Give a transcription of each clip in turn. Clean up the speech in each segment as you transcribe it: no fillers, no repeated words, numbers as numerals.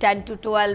10 to 12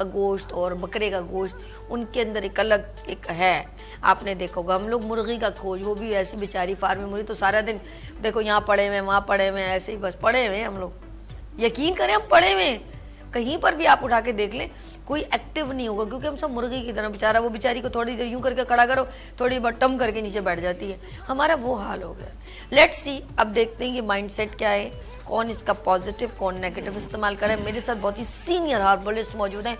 کا گوشت اور بکرے کا گوشت ان کے اندر ایک الگ ایک ہے. آپ نے دیکھا ہوگا ہم لوگ مرغی کا گوشت, وہ بھی ایسی بیچاری فارمی مرغی, تو سارا دن دیکھو یہاں پڑے ہوئے وہاں پڑے ہوئے ایسے ہی بس پڑے ہوئے ہم لوگ. یقین کریں ہم پڑے ہوئے, کہیں پر بھی آپ اٹھا کے دیکھ لیں کوئی ایکٹیو نہیں ہوگا, کیونکہ ہم سب مرغی کی طرح. بیچارہ وہ بیچاری کو تھوڑی دیر یوں کر کے کھڑا کرو, تھوڑی بٹم کر کے نیچے بیٹھ جاتی ہے. ہمارا وہ حال ہو گیا. لیٹس سی, اب دیکھتے ہیں یہ مائنڈ سیٹ کیا ہے, کون اس کا پازیٹیو کون نیگیٹو استعمال کرے. میرے ساتھ بہت ہی سینئر ہاربلسٹ موجود ہیں,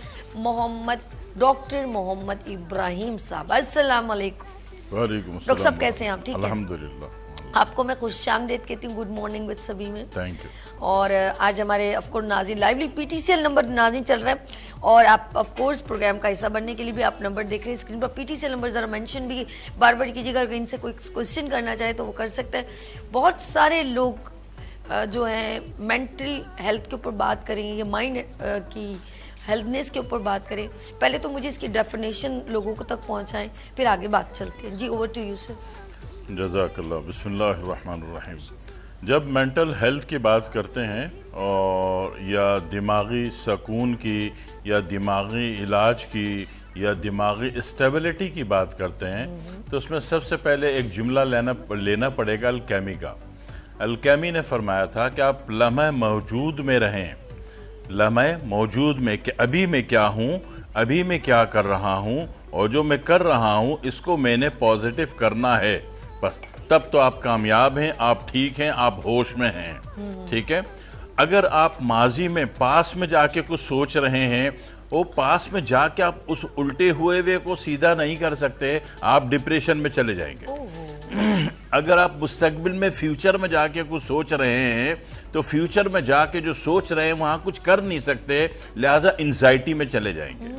ڈاکٹر محمد ابراہیم صاحب. السلام علیکم. وعلیکم السلام. ڈاکٹر صاحب کیسے ہیں آپ؟ ٹھیک ہے الحمدللہ. آپ کو میں خوش آمدید کہتی ہوں. گڈ مارننگ وتھ سبھی میں. Thank you. اور آج ہمارے آف کورس ناظرین لائیولی PTCL نمبر ناظرین چل رہا ہے, اور آپ آف کورس پروگرام کا حصہ بننے کے لیے بھی آپ نمبر دیکھ رہے ہیں اسکرین پر. PTCL نمبر ذرا مینشن بھی بار بار کیجیے گا, اگر ان سے کوئی کوشچن کرنا چاہے تو وہ کر سکتے ہیں. بہت سارے لوگ جو ہیں مینٹل ہیلتھ کے اوپر بات کریں یا مائنڈ کی ہیلتھنیس کے اوپر بات کریں. پہلے تو مجھے اس کی ڈیفینیشن لوگوں کو تک پہنچائیں, پھر آگے بات چلتی ہے. G over to you sir. جزاک اللہ. بسم اللہ الرحمن الرحیم. جب مینٹل ہیلتھ کی بات کرتے ہیں اور یا دماغی سکون کی یا دماغی علاج کی یا دماغی اسٹیبلٹی کی بات کرتے ہیں تو اس میں سب سے پہلے ایک جملہ لینا پڑے گا الکیمی کا. الکیمی نے فرمایا تھا کہ آپ لمحہ موجود میں رہیں, لمحہ موجود میں کہ ابھی میں کیا ہوں, ابھی میں کیا کر رہا ہوں, اور جو میں کر رہا ہوں اس کو میں نے پازیٹیو کرنا ہے. بس تب تو آپ کامیاب ہیں, آپ ٹھیک ہیں, آپ ہوش میں ہیں. ٹھیک ہے. اگر آپ ماضی میں پاس میں جا کے کچھ سوچ رہے ہیں, وہ پاس میں جا کے آپ اس الٹے ہوئے کو سیدھا نہیں کر سکتے, آپ ڈپریشن میں چلے جائیں گے. اگر آپ مستقبل میں فیوچر میں جا کے کچھ سوچ رہے ہیں تو فیوچر میں جا کے جو سوچ رہے ہیں وہاں کچھ کر نہیں سکتے, لہذا انزائٹی میں چلے جائیں گے.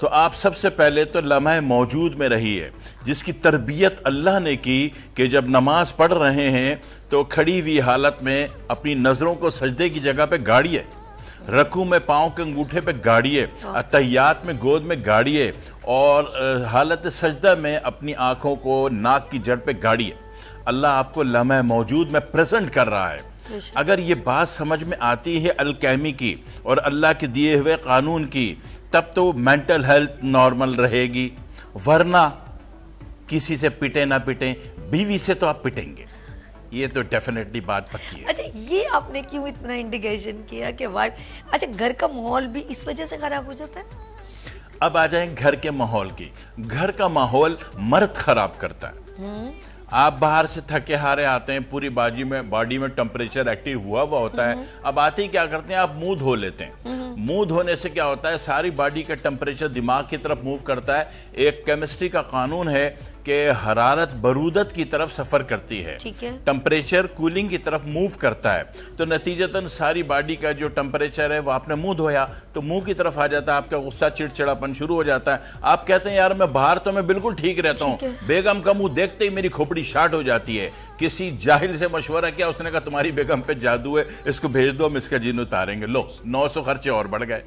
تو آپ سب سے پہلے تو لمحہ موجود میں رہیے, جس کی تربیت اللہ نے کی کہ جب نماز پڑھ رہے ہیں تو کھڑی ہوئی حالت میں اپنی نظروں کو سجدے کی جگہ پہ گاڑیے, رکوع میں پاؤں کے انگوٹھے پہ گاڑیے, اتحیات میں گود میں گاڑیے, اور حالت سجدہ میں اپنی آنکھوں کو ناک کی جڑ پہ گاڑیے. اللہ آپ کو لمحہ موجود میں پریزنٹ کر رہا ہے. اگر یہ بات سمجھ میں آتی ہے الکیمی کی اور اللہ کے دیے ہوئے قانون کی, تب تو مینٹل ہیلتھ نارمل رہے گی. ورنہ کسی سے پٹے نہ پٹیں, بیوی سے تو آپ پٹیں گے, یہ تو ڈیفینیٹلی بات پکی ہے. اچھا, یہ آپ نے کیوں اتنا انڈیکیشن کیا کہ وائف, اچھا گھر کا ماحول بھی اس وجہ سے خراب ہو جاتا ہے؟ اب آ جائیں گھر کے ماحول کی. گھر کا ماحول مرد خراب کرتا ہے. آپ باہر سے تھکے ہارے آتے ہیں, پوری باڈی میں ٹمپریچر ایکٹیو ہوا ہوتا ہے. اب آتے ہی کیا کرتے ہیں, آپ منہ دھو لیتے ہیں. منہ دھونے سے کیا ہوتا ہے, ساری باڈی کا ٹمپریچر دماغ کی طرف موو کرتا ہے. ایک کیمسٹری کا قانون ہے کہ حرارت برودت کی طرف سفر کرتی ہے, ٹمپریچر کولنگ کی طرف موو کرتا ہے. تو نتیجتاً ساری باڈی کا جو ٹمپریچر ہے وہ آپ نے منہ دھویا تو منہ کی طرف آ جاتا ہے, آپ کا غصہ چڑچڑاپن شروع ہو جاتا ہے. آپ کہتے ہیں یار میں باہر تو میں بالکل ٹھیک رہتا ہوں, بیگم کا منہ دیکھتے ہی میری کھوپڑی شارٹ ہو جاتی ہے. کسی جاہل سے مشورہ کیا, اس نے کہا تمہاری بیگم پہ جادو ہے, اس کو بھیج دو, ہم اس کا جن اتاریں گے. لو 900 خرچے اور بڑھ گئے.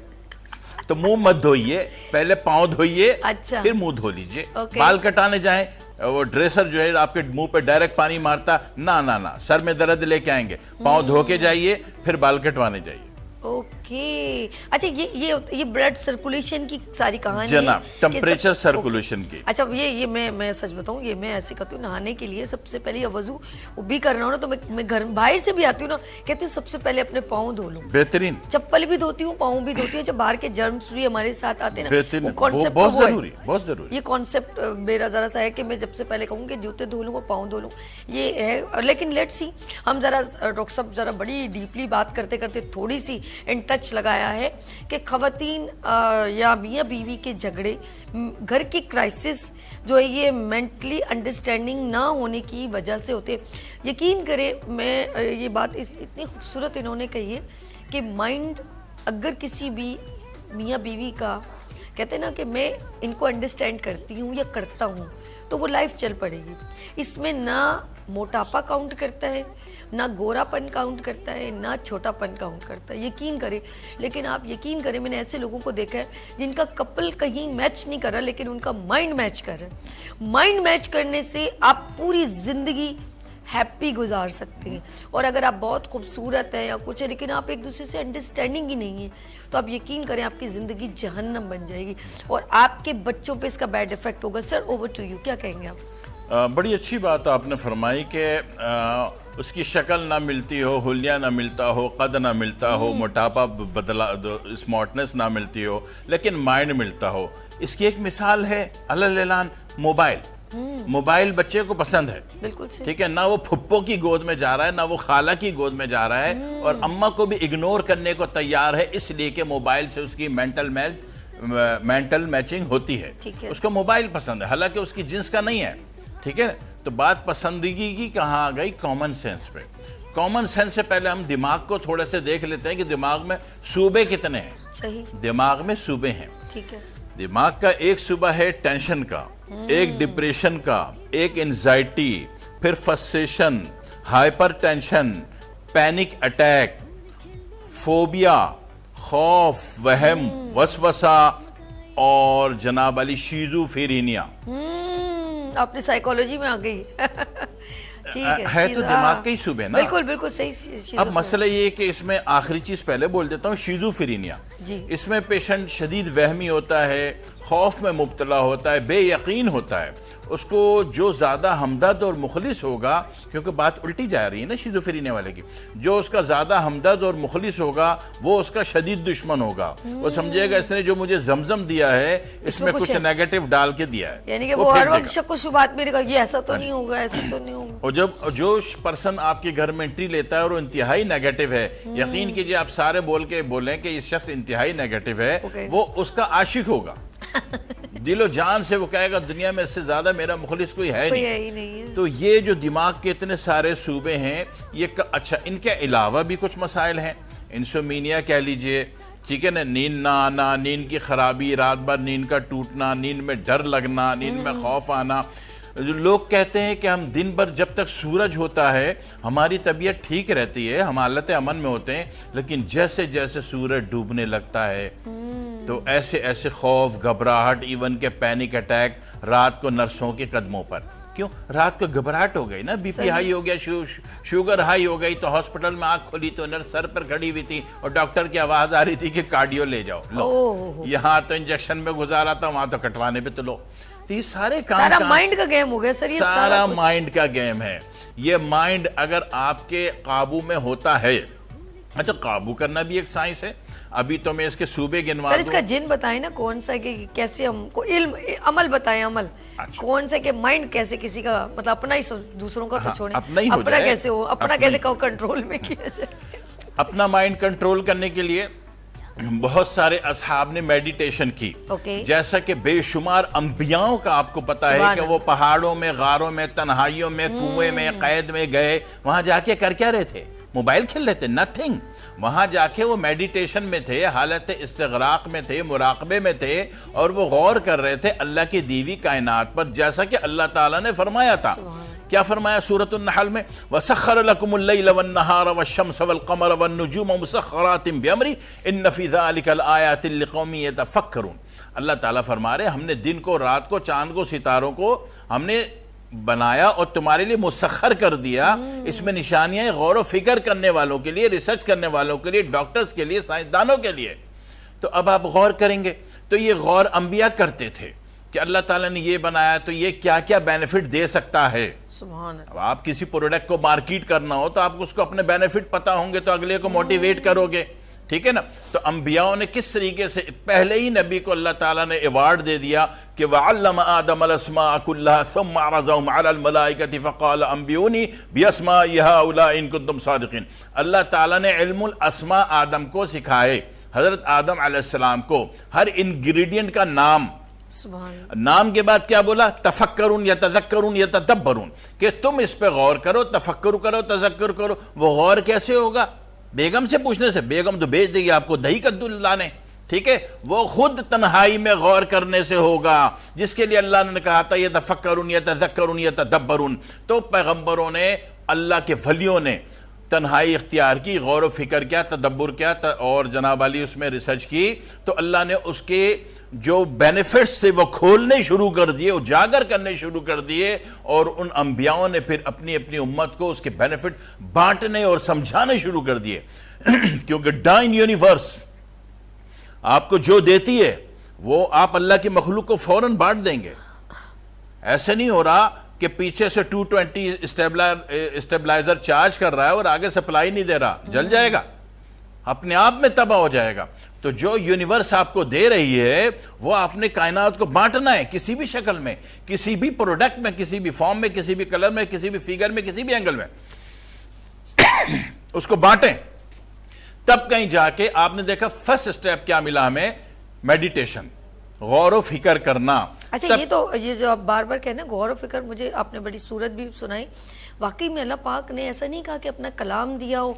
تو منہ مت دھوئیے, پہلے پاؤں دھوئیے, پھر منہ دھو لیجئے. بال کٹانے جائیں, وہ ڈریسر جو ہے آپ کے منہ پہ ڈائریکٹ پانی مارتا, نہ سر میں درد لے کے آئیں گے, پاؤں دھو کے جائیے, پھر بال کٹوانے جائیے. اوکے. اچھا, یہ بلڈ سرکولیشن کی ساری کہانی جناب, ٹمپریچر سرکولیشن کی. اچھا, یہ میں سچ بتاؤں, یہ میں ایسے کرتی ہوں نہانے کے لیے سب سے پہلے وضو بھی کرنا ہو نا, تو میں گھر باہر سے بھی آتی ہوں نا, کہتی ہوں سب سے پہلے اپنے پاؤں دھو لوں. بہترین. چپل بھی دھوتی ہوں, پاؤں بھی دھوتی ہوں. جب باہر کے جرمز بھی ہمارے ساتھ آتے ہیں نا, بہت ضروری, بہت ضروری. یہ کانسیپٹ میرا ذرا سا ہے کہ میں جب سے پہلے کہوں کہ جوتے دھو لوں اور پاؤں دھو لوں, یہ ہے. لیکن لیٹس سی, ہم ذرا ڈاکٹر صاحب ذرا بڑی ڈیپلی بات کرتے کرتے تھوڑی سی ان ٹچ لگایا ہے کہ خواتین یا میاں بیوی کے جھگڑے, گھر کی کرائسس جو ہے یہ مینٹلی انڈرسٹینڈنگ نہ ہونے کی وجہ سے ہوتے. یقین کرے, میں یہ بات اتنی خوبصورت انہوں نے کہی ہے کہ مائنڈ اگر کسی بھی میاں بیوی کا کہتے ہیں نا کہ میں ان کو انڈرسٹینڈ کرتی ہوں یا کرتا ہوں, تو وہ لائف چل پڑے گی. اس میں نہ موٹاپا کاؤنٹ کرتا ہے, نہ گورا پن کاؤنٹ کرتا ہے, نہ چھوٹا پن کاؤنٹ کرتا ہے. یقین کریں, لیکن آپ یقین کریں, میں نے ایسے لوگوں کو دیکھا ہے جن کا کپل کہیں میچ نہیں کر رہا, لیکن ان کا مائنڈ میچ کر رہا ہے. مائنڈ میچ کرنے سے آپ پوری زندگی ہیپی گزار سکتے ہیں. اور اگر آپ بہت خوبصورت ہیں یا کچھ ہے لیکن آپ ایک دوسرے سے انڈرسٹینڈنگ ہی نہیں ہے تو آپ یقین کریں آپ کی زندگی جہنم بن جائے گی اور آپ کے بچوں پہ اس کا بیڈ افیکٹ ہوگا. سر اوور ٹو یو, کیا کہیں گے آپ؟ بڑی اچھی بات آپ نے فرمائی کہ اس کی شکل نہ ملتی ہو, حلیہ نہ ملتا ہو, قد نہ ملتا ہو, موٹاپا بدلا اسمارٹنس نہ ملتی ہو, لیکن مائنڈ ملتا ہو. اس کی ایک مثال ہے علی اعلان موبائل. موبائل بچے کو پسند ہے, بالکل ٹھیک ہے, نہ وہ پھپھو کی گود میں جا رہا ہے نہ وہ خالہ کی گود میں جا رہا ہے, اور اماں کو بھی اگنور کرنے کو تیار ہے اس لیے کہ موبائل سے اس کی مینٹل میچنگ ہوتی ہے. اس کو موبائل پسند ہے, حالانکہ اس کی جنس کا نہیں ہے, ٹھیک ہے. تو بات پسندگی کی کہاں آ گئی؟ کامن سینس پہ. کامن سینس سے پہلے ہم دماغ کو تھوڑے سے دیکھ لیتے ہیں کہ دماغ میں صوبے کتنے ہیں. صحیح, دماغ میں صوبے ہیں. ٹھیک ہے. دماغ کا ایک صوبہ ہے ٹینشن کا, ایک ڈپریشن کا, ایک انزائٹی, پھر frustration, hyper tension, panic attack, phobia, خوف, وہم, وسوسہ, اور جناب علی شیزوفرینیا. اپنی سائیکالوجی میں آ گئی. ٹھیک ہے تو دماغ کے ہی صوبے نا. بالکل بالکل صحیح. اب مسئلہ یہ کہ اس میں آخری چیز پہلے بول دیتا ہوں, شیزوفرینیا. اس میں پیشنٹ شدید وہمی ہوتا ہے, خوف میں مبتلا ہوتا ہے, بے یقین ہوتا ہے. اس کو جو زیادہ ہمدرد اور مخلص ہوگا, کیونکہ بات الٹی جا رہی ہے نا شیزوفرینیا والے کی, جو اس کا زیادہ ہمدرد اور مخلص ہوگا وہ اس کا شدید دشمن ہوگا. وہ سمجھے گا اس نے جو مجھے زمزم دیا ہے اس میں کچھ نیگیٹو ڈال کے دیا ہے, یعنی کہ وہ ہر وقت شک و شبہات میں رہے گا, یہ ایسا تو نہیں ہوگا, ایسا تو نہیں ہوگا. اور جو پرسن آپ کے گھر میں انٹری لیتا ہے اور وہ انتہائی نیگیٹو ہے, یقین کیجئے آپ سارے بولیں کہ یہ شخص انتہائی نیگیٹو ہے, وہ اس کا عاشق ہوگا. دل و جان سے وہ کہے گا دنیا میں اس سے زیادہ میرا مخلص کوئی ہے نہیں. تو یہ جو دماغ کے اتنے سارے صوبے ہیں, یہ اچھا ان کے علاوہ بھی کچھ مسائل ہیں. انسومینیا کہہ لیجئے, ٹھیک ہے نا, نیند نہ آنا, نیند کی خرابی, رات بھر نیند کا ٹوٹنا, نیند میں ڈر لگنا, نیند میں خوف آنا. لوگ کہتے ہیں کہ ہم دن بھر جب تک سورج ہوتا ہے ہماری طبیعت ٹھیک رہتی ہے, ہم حالت امن میں ہوتے ہیں, لیکن جیسے جیسے سورج ڈوبنے لگتا ہے تو ایسے خوف, گھبراہٹ, ایون کہ پینک اٹیک رات کو نرسوں کے قدموں پر. کیوں؟ رات کو گھبراہٹ ہو گئی نا, بی پی ہائی ہو گیا, شوگر ہائی ہو گئی, تو ہاسپٹل میں آنکھ کھولی تو نرس سر پر کھڑی ہوئی تھی اور ڈاکٹر کی آواز آ رہی تھی کہ کارڈیو لے جاؤ. لو, یہاں تو انجیکشن میں گزارا تھا, وہاں تو کٹوانے پہ تو لو. تو یہ سارے کام سارا مائنڈ کا گیم ہو گیا سر. یہ سارا مائنڈ کا گیم ہے. یہ مائنڈ اگر آپ کے قابو میں ہوتا ہے, اچھا قابو کرنا بھی ایک سائنس ہے. ابھی تو میں اس کے صوبے گنوا دوں. سر اس کا جن بتائیں نا, کون سا کہ کیسے ہم کو علم عمل بتائیں, عمل کون سا کہ مائنڈ کیسے کسی کا مطلب اپنا ہی, دوسروں کا تو چھوڑیں, اپنا کیسے ہو, اپنا کیسے کنٹرول میں کیا جائے. اپنا مائنڈ کنٹرول کرنے کے لیے بہت سارے اصحاب نے میڈیٹیشن کی, جیسا کہ بے شمار انبیاءوں کا آپ کو پتا ہے کہ وہ پہاڑوں میں, غاروں میں, تنہائیوں میں, کنویں میں, قید میں گئے, وہاں جا کے کر کیا رہے تھے؟ موبائل کھیل رہے تھے, نتھنگ. وہاں جا کے وہ میڈیٹیشن میں تھے, حالت استغراق میں تھے, مراقبے میں تھے, اور وہ غور کر رہے تھے اللہ کی دیوی کائنات پر, جیسا کہ اللہ تعالیٰ نے فرمایا تھا. کیا فرمایا سورۃ النحل میں؟ وَسَخَّرَ لَكُمُ اللَّيْلَ وَالنَّهَارَ وَالشَّمْسَ وَالْقَمَرَ وَالنُّجُومَ مُسَخَّرَاتٍ بِأَمْرِهِ إِنَّ فِي ذَلِكَ لَآيَاتٍ لِقَوْمٍ يَتَفَكَّرُونَ. اللہ تعالیٰ فرما رہے ہم نے دن کو, رات کو, چاند کو, ستاروں کو ہم نے بنایا اور تمہارے لیے مسخر کر دیا. اس میں نشانیاں غور و فکر کرنے والوں کے لیے, ریسرچ کرنے والوں کے لیے, ڈاکٹرز کے لیے, سائنسدانوں کے لیے. تو اب آپ غور کریں گے تو یہ غور انبیاء کرتے تھے کہ اللہ تعالیٰ نے یہ بنایا تو یہ کیا کیا بینیفٹ دے سکتا ہے. سبحان اللہ. اب آپ کسی پروڈکٹ کو مارکیٹ کرنا ہو تو آپ اس کو اپنے بینیفٹ پتا ہوں گے تو اگلے کو موٹیویٹ کرو گے, ٹھیک ہے نا. تو انبیاءوں نے کس طریقے سے, پہلے ہی نبی کو اللہ تعالیٰ نے ایوارڈ دے دیا کہ وَعَلَّمَ آدَمَ الْأَسْمَاءَ كُلَّهَا ثُمَّ عَرَضَهُمْ عَلَى الْمَلَائِكَةِ فَقَالَ أَنبِئُونِي بِأَسْمَاءِ هَؤُلَاءِ إِن كُنتُمْ صَادِقِينَ. اللہ تعالیٰ نے علم الاسماء آدم کو سکھائے, حضرت آدم علیہ السلام کو, ہر انگریڈینٹ کا نام. نام کے بعد کیا بولا؟ تفکرون, یتذکرون, یتدبرون, کہ تم اس پہ غور کرو, تفکر کرو, تذکر کرو. وہ غور کیسے ہوگا؟ بیگم سے پوچھنے سے. بیگم تو بھیج دے گی آپ کو دہی کدو لانے, ٹھیک ہے. وہ خود تنہائی میں غور کرنے سے ہوگا, جس کے لیے اللہ نے کہا تھا یتفکرون, یتذکرون, یتدبرون. تو پیغمبروں نے, اللہ کے ولیوں نے تنہائی اختیار کی, غور و فکر کیا, تدبر کیا, اور جناب علی اس میں ریسرچ کی. تو اللہ نے اس کے جو بینیفٹس تھے وہ کھولنے شروع کر دیے, اجاگر کرنے شروع کر دیے, اور ان انبیاءوں نے پھر اپنی اپنی امت کو اس کے بینیفٹ بانٹنے اور سمجھانے شروع کر دیے. کیونکہ ڈائن یونیورس آپ کو جو دیتی ہے وہ آپ اللہ کی مخلوق کو فوراً بانٹ دیں گے. ایسے نہیں ہو رہا کہ پیچھے سے 220 اسٹیبلائزر چارج کر رہا ہے اور آگے سپلائی نہیں دے رہا, جل جائے گا, اپنے آپ میں تباہ ہو جائے گا. تو جو یونیورس آپ کو دے رہی ہے وہ آپ نے کائنات کو بانٹنا ہے, کسی بھی شکل میں, کسی بھی پروڈکٹ میں, کسی بھی فارم میں, کسی بھی کلر میں, کسی بھی فیگر میں, کسی بھی اینگل میں اس کو بانٹیں. تب کہیں جا کے آپ نے دیکھا فرسٹ سٹیپ کیا ملا ہمیں, میڈیٹیشن, غور و فکر کرنا. اچھا یہ جو آپ بار بار کہنا غور و فکر, مجھے آپ نے بڑی صورت بھی سنائی. واقعی میں اللہ پاک نے ایسا نہیں کہا کہ اپنا کلام دیا ہو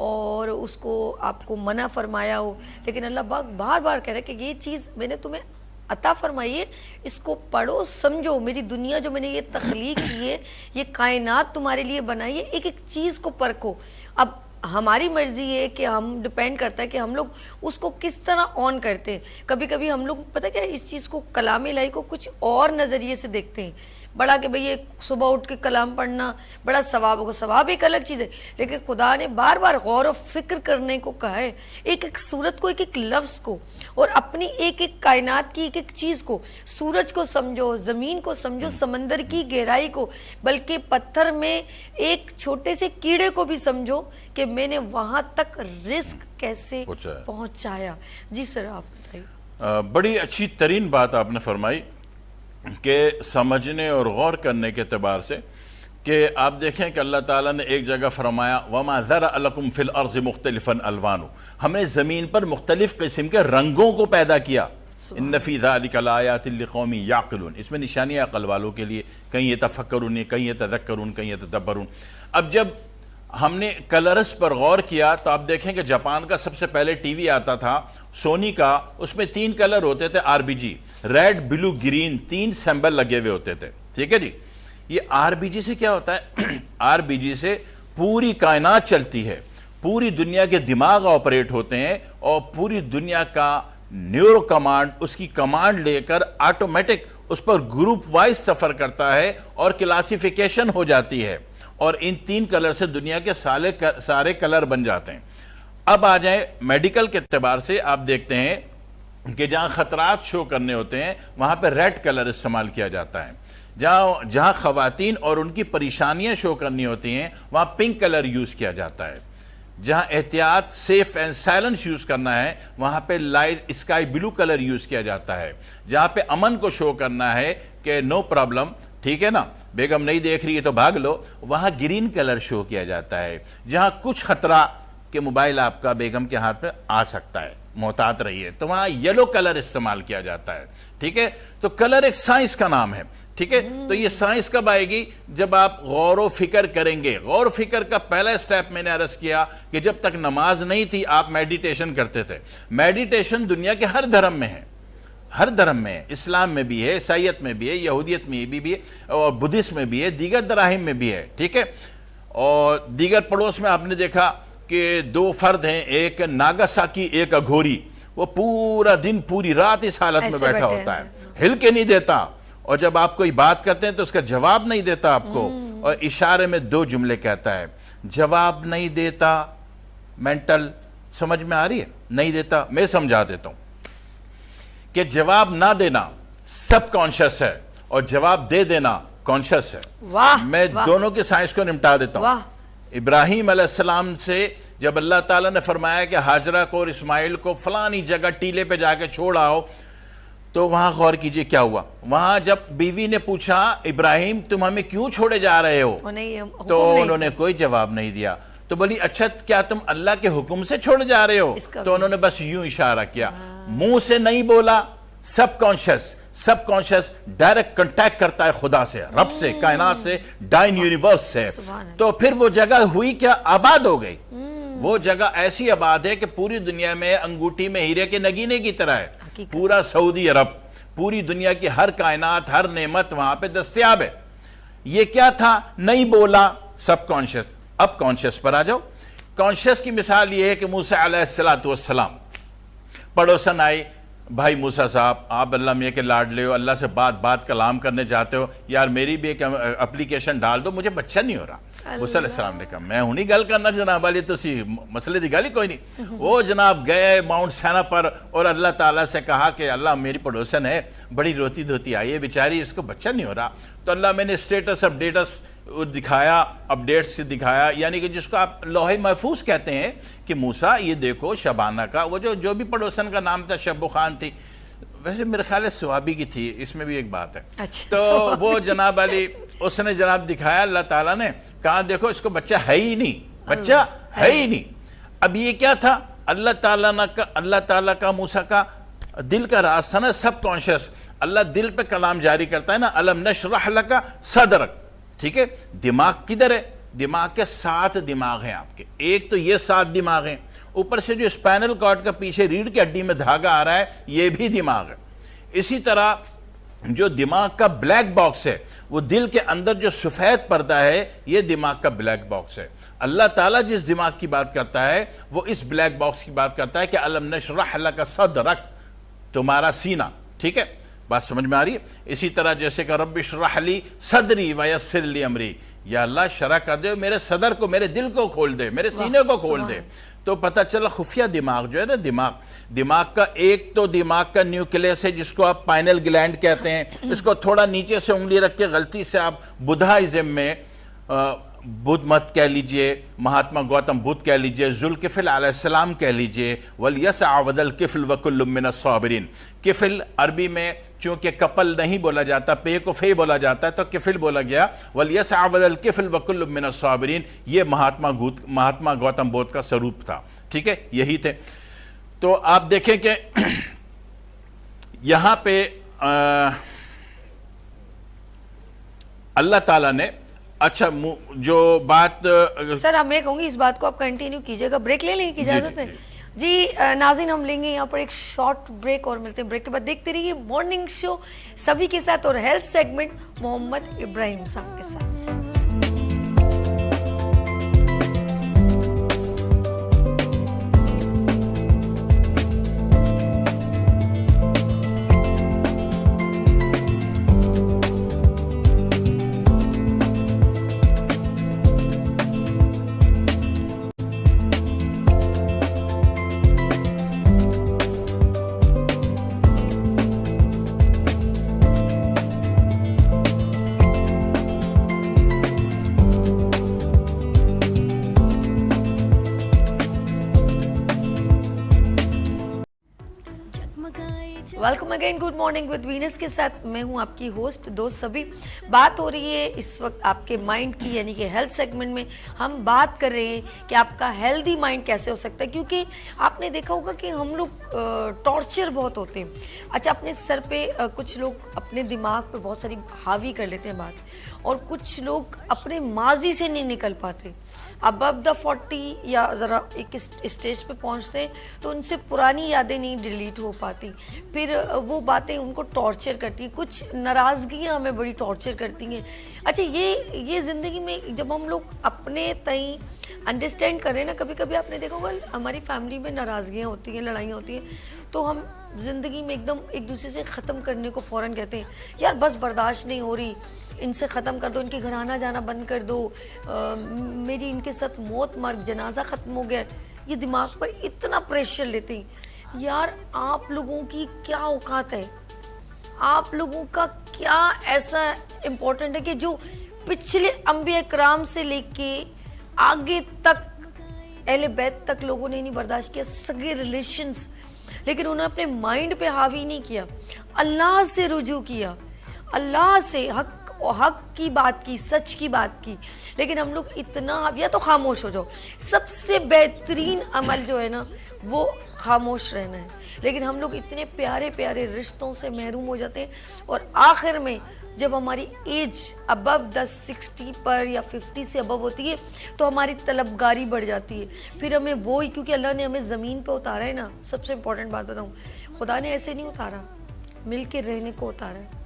اور اس کو آپ کو منع فرمایا ہو, لیکن اللہ پاک بار بار کہہ رہا ہے کہ یہ چیز میں نے تمہیں عطا فرمائی ہے, اس کو پڑھو, سمجھو. میری دنیا جو میں نے یہ تخلیق کی ہے, یہ کائنات تمہارے لیے بنائی ہے, ایک ایک چیز کو پرکھو. اب ہماری مرضی ہے کہ ہم ڈیپینڈ کرتا ہے کہ ہم لوگ اس کو کس طرح آن کرتے ہیں. کبھی کبھی ہم لوگ پتہ کیا اس چیز کو, کلام الہی کو کچھ اور نظریے سے دیکھتے ہیں, بڑا کہ بھئی یہ صبح اٹھ کے کلام پڑھنا بڑا ثواب ہوگا. ثواب ایک الگ چیز ہے, لیکن خدا نے بار بار غور و فکر کرنے کو کہا ہے, ایک ایک صورت کو, ایک ایک لفظ کو, اور اپنی ایک ایک کائنات کی ایک ایک چیز کو. سورج کو سمجھو, زمین کو سمجھو, سمندر کی گہرائی کو, بلکہ پتھر میں ایک چھوٹے سے کیڑے کو بھی سمجھو کہ میں نے وہاں تک رزق کیسے پہنچایا. جی سر آپ بتائیے. بڑی اچھی ترین بات آپ نے فرمائی کہ سمجھنے اور غور کرنے کے اعتبار سے, کہ آپ دیکھیں کہ اللہ تعالیٰ نے ایک جگہ فرمایا وَمَا ذَرَأَ لَكُمْ فِي الْأَرْضِ مُخْتَلِفًا أَلْوَانُ, ہم نے زمین پر مختلف قسم کے رنگوں کو پیدا کیا. إِنَّ فِي ذَلِكَ لَآيَاتٍ لِقَوْمٍ يَعْقِلُونَ, اس میں نشانیاں عقل والوں کے لیے, کہیں يَتَفَكَّرُونَ, کہیں يَتَذَكَّرُونَ, کہیں يَتَدَبَّرُونَ. اب جب ہم نے کلرز پر غور کیا تو آپ دیکھیں کہ جاپان کا سب سے پہلے ٹی وی آتا تھا سونی کا, اس میں 3 کلر ہوتے تھے, RBG, ریڈ, بلو, گرین, 3 سیمبل لگے ہوئے ہوتے تھے. ٹھیک ہے جی. یہ RBG سے کیا ہوتا ہے, RBG سے پوری کائنات چلتی ہے, پوری دنیا کے دماغ آپریٹ ہوتے ہیں, اور پوری دنیا کا نیورو کمانڈ اس کی کمانڈ لے کر آٹومیٹک اس پر گروپ وائز سفر کرتا ہے اور کلاسیفیکیشن ہو جاتی ہے, اور ان 3 کلر سے دنیا کے سارے کلر بن جاتے ہیں. اب آ جائیں میڈیکل کے اعتبار سے, آپ دیکھتے ہیں کہ جہاں خطرات شو کرنے ہوتے ہیں وہاں پہ ریڈ کلر استعمال کیا جاتا ہے, جہاں خواتین اور ان کی پریشانیاں شو کرنی ہوتی ہیں وہاں پنک کلر یوز کیا جاتا ہے, جہاں احتیاط, سیف اینڈ سائلنس یوز کرنا ہے وہاں پہ light sky blue colour use کیا جاتا ہے, جہاں پہ امن کو شو کرنا ہے کہ نو پرابلم, ٹھیک ہے نا, بیگم نہیں دیکھ رہی ہے تو بھاگ لو, وہاں گرین کلر شو کیا جاتا ہے. جہاں کچھ خطرہ کہ موبائل آپ کا بیگم کے ہاتھ میں آ سکتا ہے, محتاط رہیے, تو وہاں یلو کلر استعمال کیا جاتا ہے. ٹھیک ہے, تو کلر ایک سائنس کا نام ہے. ٹھیک ہے, تو یہ سائنس کب آئے گی, جب آپ غور و فکر کریں گے. غور و فکر کا پہلا سٹیپ میں نے عرض کیا کہ جب تک نماز نہیں تھی آپ میڈیٹیشن کرتے تھے. میڈیٹیشن دنیا کے ہر دھرم میں ہے, ہر دھرم میں, اسلام میں بھی ہے, عیسائیت میں بھی ہے, یہودیت میں بھی ہے, اور بدھسٹ میں بھی ہے, دیگر دراہم میں بھی ہے. ٹھیک ہے, اور دیگر پڑوس میں آپ نے دیکھا کہ 2 فرد ہیں, ایک ناگاساکی, ایک اگھوری, وہ پورا دن پوری رات اس حالت میں بیٹھا ہوتا ہے, ہل کے نہیں دیتا, اور جب آپ کوئی بات کرتے ہیں تو اس کا جواب نہیں دیتا آپ کو, اور اشارے میں 2 جملے کہتا ہے. جواب نہیں دیتا, مینٹل, سمجھ میں آ رہی ہے, نہیں دیتا. میں سمجھا دیتا ہوں کہ جواب نہ دینا سب کانشس ہے, اور جواب دے دینا کانشس ہے. میں دونوں کے سائنس کو نمٹا دیتا ہوں. ابراہیم علیہ السلام سے جب اللہ تعالیٰ نے فرمایا کہ ہاجرہ کو اور اسماعیل کو فلانی جگہ ٹیلے پہ جا کے چھوڑ آؤ, تو وہاں غور کیجئے کیا ہوا. وہاں جب بیوی نے پوچھا ابراہیم تم ہمیں کیوں چھوڑے جا رہے ہو, تو انہوں نے کوئی جواب نہیں دیا. تو بولی اچھا کیا تم اللہ کے حکم سے چھوڑ جا رہے ہو, تو انہوں نے بس یوں اشارہ کیا, منہ سے نہیں بولا. سب کانشس ڈائریکٹ کنٹیکٹ کرتا ہے خدا سے, رب سے, کائنات سے, ڈائن یونیورس سے. تو پھر وہ جگہ ہوئی کیا, آباد ہو گئی. وہ جگہ ایسی آباد ہے کہ پوری دنیا میں انگوٹھی میں ہیرے کے نگینے کی طرح ہے. پورا سعودی عرب, پوری دنیا کی ہر کائنات, ہر نعمت وہاں پہ دستیاب ہے. یہ کیا تھا, نہیں بولا, سب کانشس. اب کانشس پر آ جاؤ. کانشس کی مثال یہ ہے کہ موسیٰ علیہ السلام پڑوسن آئی, بھائی موسیٰ صاحب آپ اللہ میاں کے لاڈلے ہو, اللہ سے بات کلام کرنے چاہتے ہو, یار میری بھی ایک اپلیکیشن ڈال دو, مجھے بچہ نہیں ہو رہا. موسیٰ علیہ السلام نے کہا میں ہونی گل کرنا جناب علی, تو مسئلے دی گل ہی کوئی نہیں. وہ جناب گئے ماؤنٹ سینا پر اور اللہ تعالیٰ سے کہا کہ اللہ میری پڑوسن ہے, بڑی روتی دھوتی آئی ہے بیچاری, اس کو بچہ نہیں ہو رہا. تو اللہ میں نے اسٹیٹس اپڈیٹس دکھایا, اپڈیٹس دکھایا, یعنی کہ جس کو آپ لوح محفوظ کہتے ہیں کہ موسیٰ یہ دیکھو شبانہ کا, وہ جو بھی پڑوسن کا نام تھا شبو خان تھی, ویسے میرے خیال ہے سوابی کی تھی, اس میں بھی ایک بات ہے. تو وہ جناب علی اس نے جناب دکھایا, اللہ تعالیٰ نے کہا دیکھو اس کو بچہ ہے ہی نہیں, بچہ ہے ہی نہیں. اب یہ کیا تھا, اللہ تعالیٰ کا موسیٰ کا دل کا راز تھا نا, سب کانشیس. اللہ دل پہ کلام جاری کرتا ہے نا, الم نشرح لک صدرک. ٹھیک ہے, دماغ کدھر ہے, دماغ کے 7 دماغ ہیں آپ کے, ایک تو یہ 7 دماغ ہیں, اوپر سے جو اسپائنل کارڈ کا پیچھے ریڑھ کی ہڈی میں دھاگا آ رہا ہے یہ بھی دماغ ہے. اسی طرح جو دماغ کا بلیک باکس ہے, وہ دل کے اندر جو سفید پردہ ہے, یہ دماغ کا بلیک باکس ہے. اللہ تعالیٰ جس دماغ کی بات کرتا ہے وہ اس بلیک باکس کی بات کرتا ہے کہ الم نشرح لک صدرک, تمہارا سینہ. ٹھیک ہے, بات سمجھ میں آ رہی ہے. اسی طرح جیسے کہ رب اشرح لی صدری ویسر لی امری, یا اللہ شرح کر دے, میرے صدر کو, میرے دل کو کھول دے, میرے سینے کو کھول دے. تو پتہ چلا خفیہ دماغ جو ہے نا, دماغ کا ایک تو دماغ کا نیوکلیس ہے جس کو آپ پائنل گلینڈ کہتے ہیں, اس کو تھوڑا نیچے سے انگلی رکھ کے غلطی سے آپ بدھائزم میں بدھ مت کہہ لیجئے, مہاتما گوتم بدھ کہہ لیجئے, ذوالکفل علیہ السلام کہہ لیجئے, وَلْيَسْعَ وَذَا الْكِفْلُ وَكُلٌّ مِّنَ الصَّابِرِينَ. کفل عربی میں چونکہ کپل نہیں بولا جاتا, پے کو فے بولا جاتا ہے, تو کفل بولا گیا. وَلْيَسْعَ وَذَا الْكِفْلُ وَكُلٌّ مِّنَ الصَّابِرِينَ. یہ مہاتما گوتم بدھ کا سروپ تھا. ٹھیک ہے, یہی تھے. تو آپ دیکھیں کہ یہاں پہ اللہ تعالیٰ نے, اچھا جو بات سر میں کہوں گی اس بات کو آپ کنٹینیو کیجئے گا, بریک لے لیں کی اجازت ہے جی. ناظرین ہم لیں گے یہاں پر ایک شارٹ بریک اور ملتے ہیں بریک کے بعد. دیکھتے رہیے مارننگ شو سبھی کے ساتھ اور ہیلتھ سیگمنٹ محمد ابراہیم صاحب کے ساتھ. Welcome again, good morning with Venus کے ساتھ میں ہوں آپ کی ہوسٹ دوست سبھی. بات ہو رہی ہے اس وقت آپ کے مائنڈ کی, یعنی کہ ہیلتھ سیگمنٹ میں ہم بات کر رہے ہیں کہ آپ کا ہیلدی مائنڈ کیسے ہو سکتا ہے, کیونکہ آپ نے دیکھا ہوگا کہ ہم لوگ ٹارچر بہت ہوتے ہیں. اچھا اپنے سر پہ کچھ لوگ اپنے دماغ پہ بہت ساری حاوی کر لیتے ہیں بات, اور کچھ لوگ اپنے ماضی سے نہیں نکل پاتے. ابو دا 40 یا ذرا ایک اسٹیج پہ پہنچتے ہیں تو ان سے پرانی یادیں نہیں ڈیلیٹ ہو پاتی, پھر وہ باتیں ان کو ٹارچر کرتی ہیں. کچھ ناراضگیاں ہمیں بڑی ٹارچر کرتی ہیں. اچھا یہ زندگی میں جب ہم لوگ اپنے تئیں انڈرسٹینڈ کریں نا, کبھی کبھی آپ نے دیکھا ہوگا ہماری فیملی میں ناراضگیاں ہوتی ہیں, لڑائیاں ہوتی ہیں, تو ہم زندگی میں ایک دم ایک دوسرے سے ختم کرنے کو فوراً کہتے ہیں, یار بس برداشت نہیں ہو رہی, ان سے ختم کر دو, ان کے گھر آنا جانا بند کر دو, میری ان کے ساتھ موت مرگ جنازہ ختم ہو گیا. یہ دماغ پر اتنا پریشر لیتے ہیں. یار آپ لوگوں کی کیا اوقات ہے, آپ لوگوں کا کیا ایسا امپورٹنٹ ہے کہ جو پچھلے انبیاء کرام سے لے کے آگے تک اہل بیت تک لوگوں نے نہیں برداشت کیا, سگے ریلیشنز, لیکن انہوں نے اپنے مائنڈ پہ حاوی نہیں کیا, اللہ سے رجوع کیا, اللہ سے حق کی بات کی, سچ کی بات کی. لیکن ہم لوگ اتنا, یا تو خاموش ہو جاؤ, سب سے بہترین عمل جو ہے نا وہ خاموش رہنا ہے. لیکن ہم لوگ اتنے پیارے پیارے رشتوں سے محروم ہو جاتے ہیں, اور آخر میں جب ہماری ایج ابو 60 پر یا 50 سے ابو ہوتی ہے تو ہماری طلبگاری بڑھ جاتی ہے. پھر ہمیں وہی, کیونکہ اللہ نے ہمیں زمین پہ اتارا ہے نا, سب سے امپورٹنٹ بات بتاؤں, خدا نے ایسے نہیں اتارا, مل کے رہنے کو اتارا ہے.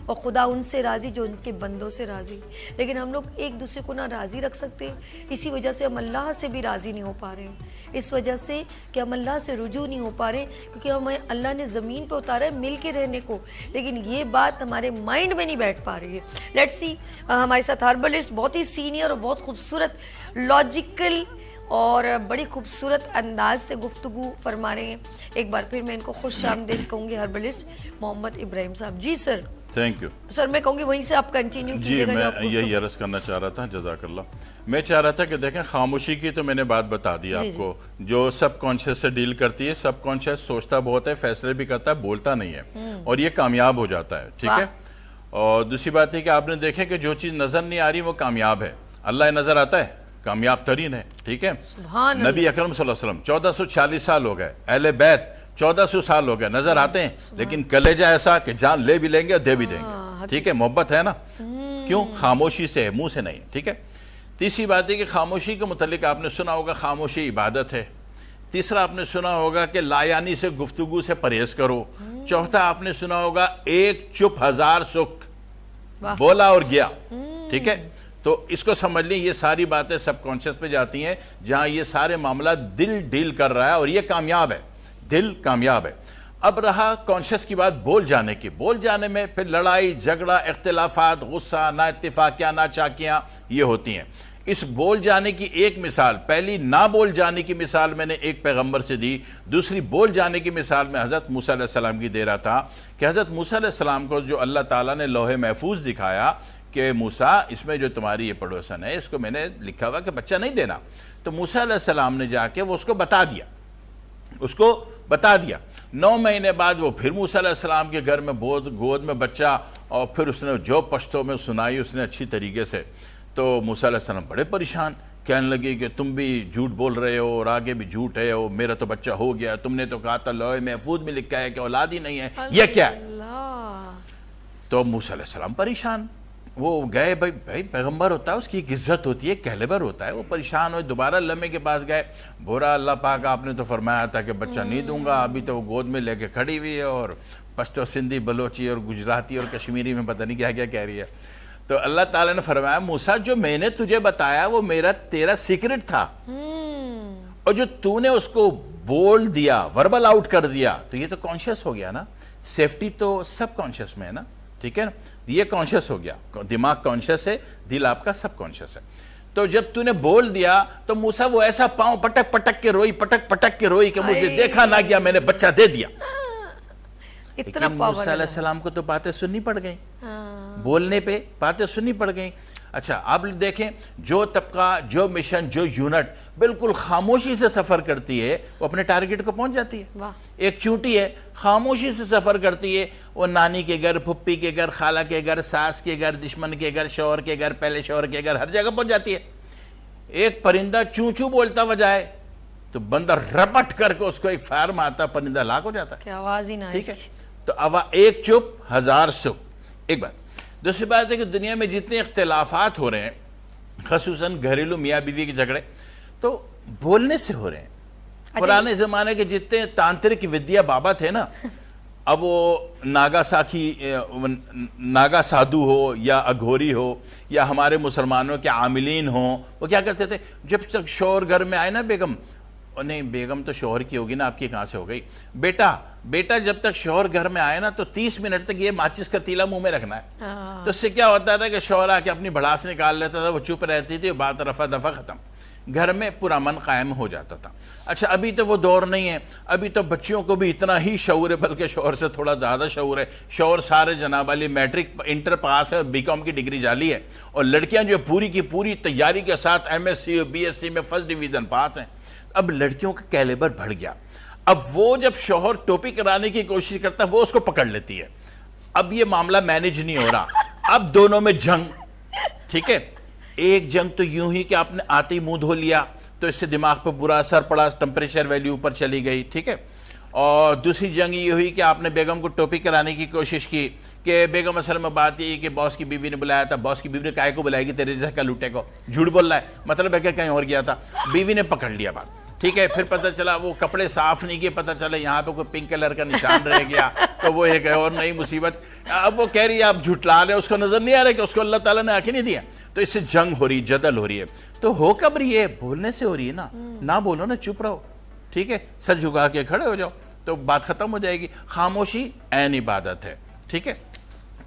اور خدا ان سے راضی جو ان کے بندوں سے راضی. لیکن ہم لوگ ایک دوسرے کو نہ راضی رکھ سکتے, اسی وجہ سے ہم اللہ سے بھی راضی نہیں ہو پا رہے ہیں, اس وجہ سے کہ ہم اللہ سے رجوع نہیں ہو پا رہے, کیونکہ ہمیں اللہ نے زمین پہ اتارا ہے مل کے رہنے کو, لیکن یہ بات ہمارے مائنڈ میں نہیں بیٹھ پا رہی ہے. لیٹس سی, ہمارے ساتھ ہربلسٹ بہت ہی سینئر اور بہت خوبصورت لاجیکل اور بڑی خوبصورت انداز سے گفتگو فرما رہے ہیں. ایک بار پھر میں ان کو خوش آمدید کہوں گی, ہربلسٹ محمد ابراہیم صاحب. جی سر. تھینک یو سر میں کہوں گی وہیں سے آپ کنٹینیو جی. کیجیے گا. میں یہی عرض کرنا چاہ رہا تھا, جزاک اللہ. میں چاہ رہا تھا کہ دیکھیں, خاموشی کی تو میں نے بات بتا دی آپ کو, جو سب کانشیس سے ڈیل کرتی ہے. سب کانشیس سوچتا بہت ہے, فیصلے بھی کرتا ہے, بولتا نہیں ہے, اور یہ کامیاب ہو جاتا ہے. ٹھیک ہے. اور دوسری بات ہے کہ آپ نے دیکھے کہ جو چیز نظر نہیں آ رہی وہ کامیاب ہے. اللہ نظر آتا ہے, کامیاب ترین ہے. ٹھیک ہے. نبی اکرم صلی اللہ علیہ وسلم 1440 سال ہو گئے, اہل بیت 1400 سال ہو گئے, نظر آتے ہیں, لیکن کلیجہ ایسا کہ جان لے بھی لیں گے اور دے بھی دیں گے. ٹھیک ہے. محبت ہے نا, کیوں؟ خاموشی سے ہے, منہ سے نہیں. ٹھیک ہے. تیسری بات ہے کہ خاموشی کے متعلق آپ نے سنا ہوگا خاموشی عبادت ہے. تیسرا آپ نے سنا ہوگا کہ لا یعنی سے گفتگو سے پرہیز کرو. چوتھا آپ نے سنا ہوگا ایک چپ ہزار سکھ, بولا اور گیا. ٹھیک ہے. تو اس کو سمجھ لیں, یہ ساری باتیں سب کانشیس پہ جاتی ہیں, جہاں یہ سارے معاملات دل ڈیل کر رہا ہے, اور یہ کامیاب ہے, دل کامیاب ہے. اب رہا کانشیس کی بات بول جانے کی. بول جانے میں پھر لڑائی جھگڑا, اختلافات, غصہ, نا اتفاقیاں, نا چاکیاں, یہ ہوتی ہیں. اس بول جانے کی ایک مثال, پہلی نہ بول جانے کی مثال میں نے ایک پیغمبر سے دی. دوسری بول جانے کی مثال میں حضرت موسیٰ علیہ السلام کی دے رہا تھا, کہ حضرت موسیٰ علیہ السلام کو جو اللہ تعالیٰ نے لوح محفوظ دکھایا کہ موسیٰ اس میں جو تمہاری یہ پڑوسن ہے, اس کو میں نے لکھا ہوا کہ بچہ نہیں دینا. تو موسیٰ علیہ السلام نے جا کے وہ اس کو بتا دیا, اس کو بتا دیا. 9 مہینے بعد وہ پھر موسیٰ علیہ السلام کے گھر میں گود میں بچہ, اور پھر اس نے جو پشتوں میں سنائی اس نے اچھی طریقے سے. تو موسیٰ علیہ السلام بڑے پریشان, کہنے لگے کہ تم بھی جھوٹ بول رہے ہو اور آگے بھی جھوٹ ہے, اور میرا تو بچہ ہو گیا, تم نے تو کہا تھا لوح محفوظ میں لکھا ہے کہ اولاد ہی نہیں ہے, یہ کیا ہے؟ تو موسیٰ علیہ السلام پریشان. وہ گئے, بھائی پیغمبر ہوتا ہے, اس کی ایک عزت ہوتی ہے, کیلیبر ہوتا ہے. وہ پریشان ہوئے, دوبارہ لمحے کے پاس گئے. بورا اللہ پاک آپ نے تو فرمایا تھا کہ بچہ نہیں دوں گا, ابھی تو وہ گود میں لے کے کھڑی ہوئی ہے, اور پشتو, سندھی, بلوچی اور گجراتی اور کشمیری میں پتہ نہیں کیا کیا کہہ رہی ہے. تو اللہ تعالیٰ نے فرمایا, موسیٰ جو میں نے تجھے بتایا وہ تیرا سیکرٹ تھا, اور جو تو نے اس کو بول دیا, وربل آؤٹ کر دیا, تو یہ تو کانشیس ہو گیا نا. سیفٹی تو سب کانشیس میں ہے نا. ٹھیک ہے نا. یہ کانشیس ہو گیا, دماغ کانشیس ہے, دل آپ کا سب کانشیس ہے. تو جب تو نے بول دیا تو موسیٰ وہ ایسا پاؤں پٹک پٹک کے روئی, پٹک پٹک کے روئی کہ مجھے دیکھا نہ گیا, میں نے بچہ دے دیا. لیکن موسیٰ علیہ السلام کو تو باتیں سننی پڑ گئیں, بولنے پہ باتیں سننی پڑ گئیں. اچھا آپ دیکھیں, جو طبقہ, جو مشن, جو یونٹ بالکل خاموشی سے سفر کرتی ہے وہ اپنے ٹارگٹ کو پہنچ جاتی ہے. ایک چونٹی ہے, خاموشی سے سفر کرتی ہے, وہ نانی کے گھر, پھپھی کے گھر, خالہ کے گھر, ساس کے گھر, دشمن کے گھر, شوہر کے گھر, پہلے شوہر کے گھر, ہر جگہ پہنچ جاتی ہے. ایک پرندہ چوں چوں بولتا ہوا جائے تو بندہ رپٹ کر کے اس کو ایک فائر مارتا, پرندہ ہلاک ہو جاتا ہے. کیا آواز ہی نہ ہے. ٹھیک ہے. تو ایک چپ ہزار سکھ, ایک بات. دوسری بات ہے کہ دنیا میں جتنے اختلافات ہو رہے ہیں, خصوصاً گھریلو میاں بیوی کے جھگڑے, تو بولنے سے ہو رہے ہیں. پرانے زمانے کے جتنے تانترک ودیا بابا تھے نا, اب وہ ناگا سادھو ہو یا اگھوری ہو یا ہمارے مسلمانوں کے عاملین ہوں, وہ کیا کرتے تھے, جب تک شوہر گھر میں آئے نا, بیگم, نہیں بیگم تو شوہر کی ہوگی نا, آپ کی کہاں سے ہو گئی, بیٹا جب تک شوہر گھر میں آئے نا تو 30 منٹ تک یہ ماچس کا تیلا منہ میں رکھنا ہے. تو اس سے کیا ہوتا تھا کہ شوہر آ کے اپنی بھڑاس نکال لیتا تھا, وہ چپ رہتی تھی, بات رفع دفع ختم, گھر میں پورا من قائم ہو جاتا تھا. اچھا ابھی تو وہ دور نہیں ہے, ابھی تو بچیوں کو بھی اتنا ہی شعور ہے, بلکہ شوہر سے تھوڑا زیادہ شعور ہے. شوہر سارے جناب علی میٹرک انٹر پاس ہے اور BCom کی ڈگری جالی ہے, اور لڑکیاں جو پوری کی پوری تیاری کے ساتھ MSc اور BSc میں فرسٹ ڈویژن پاس ہیں. اب لڑکیوں کا کیلیبر بڑھ گیا. اب وہ جب شوہر ٹوپی کرانے کی کوشش کرتا ہے, وہ اس کو پکڑ لیتی ہے. اب یہ معاملہ مینج نہیں ہو رہا, اب دونوں میں جنگ. ٹھیک ہے. ایک جنگ تو یوں ہی کہ آپ نے آتے ہی منہ دھو لیا تو اس سے دماغ پہ برا اثر پڑا, ٹمپریچر ویلیو اوپر چلی گئی. ٹھیک ہے. اور دوسری جنگ یہ ہوئی کہ آپ نے بیگم کو ٹوپی کرانے کی کوشش کی, کہ بیگم اصل میں بات یہ کہ باس کی بیوی نے بلایا تھا, باس کی بیوی نے کائے کو بلائے گی, تیرے جیسا کا لوٹے کو, جھوٹ بول رہا ہے, مطلب ہے کہ کہیں اور گیا تھا. بیوی نے پکڑ لیا بات. ٹھیک ہے. پھر پتہ چلا وہ کپڑے صاف نہیں کیے, پتہ چلا یہاں پہ کوئی پنک کلر کا نشان رہ گیا, تو وہ ایک اور نئی مصیبت. اب وہ کہہ رہی ہے آپ جھٹلا رہے ہیں, اس کو نظر نہیں آ رہا کہ اس کو اللہ تعالیٰ نے آنکھیں نہیں دیا. تو اس سے جنگ ہو رہی, جدل ہو رہی ہے. تو ہو کب رہی ہے؟ بولنے سے ہو رہی ہے نا. نہ بولو نا, چپ رہو, ٹھیک ہے, سر جھکا کے کھڑے ہو جاؤ تو بات ختم ہو جائے گی. خاموشی عین عبادت ہے, ٹھیک ہے,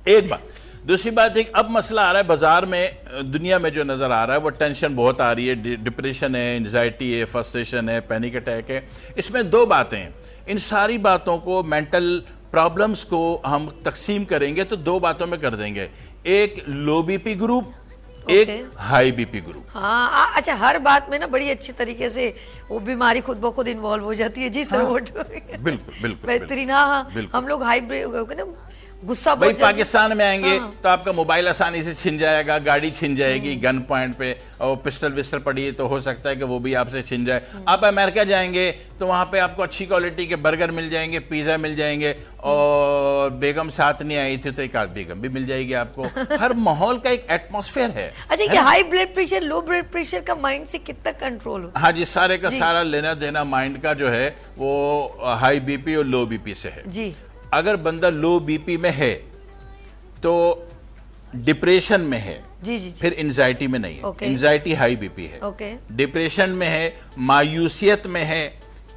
ایک بات. دوسری بات ایک اب مسئلہ آ رہا ہے بازار میں, دنیا میں جو نظر آ رہا ہے وہ ٹینشن بہت آ رہی ہے, ڈپریشن ہے, انزائٹی ہے, فرسٹریشن ہے, پینک اٹیک ہے. اس میں دو باتیں ہیں. ان ساری باتوں کو, مینٹل پرابلمز کو ہم تقسیم کریں گے تو دو باتوں میں کر دیں گے. ایک لو بی پی گروپ, ایک ہائی بی پی گروپ. ہاں اچھا, ہر بات میں نا بڑی اچھی طریقے سے وہ بیماری خود بخود انوالو ہو جاتی ہے. جی سر, وہ بالکل بالکل بہترین. ہاں ہم لوگ غصہ بھائی پاکستان میں آئیں گے تو آپ کا موبائل آسانی سے چھن جائے گا, گاڑی چھن جائے گی گن پوائنٹ پہ, اور پسٹل وسٹل پڑی ہے تو ہو سکتا ہے کہ وہ بھی آپ سے چھن جائے. آپ امریکہ جائیں گے تو وہاں پہ آپ کو اچھی کوالٹی کے برگر مل جائیں گے, پیزا مل جائیں گے, اور بیگم ساتھ نہیں آئی تھی تو ایک آدھ بیگم بھی مل جائے گی آپ کو. ہر ماحول کا ایک ایٹماسفیئر ہے. اچھا, یہ high blood pressure, low blood pressure کا مائنڈ سے کتنا کنٹرول ہو؟ ہاں جی, سارے کا سارا لینا دینا مائنڈ کا جو ہے وہ ہائی بی پی اور لو بی پی سے ہے. جی, اگر بندہ لو بی پی میں ہے تو ڈپریشن میں ہے, جی جی, پھر انزائٹی میں نہیں ہے. انزائٹی ہائی بی پی ہے. ڈپریشن میں ہے, مایوسیت میں ہے,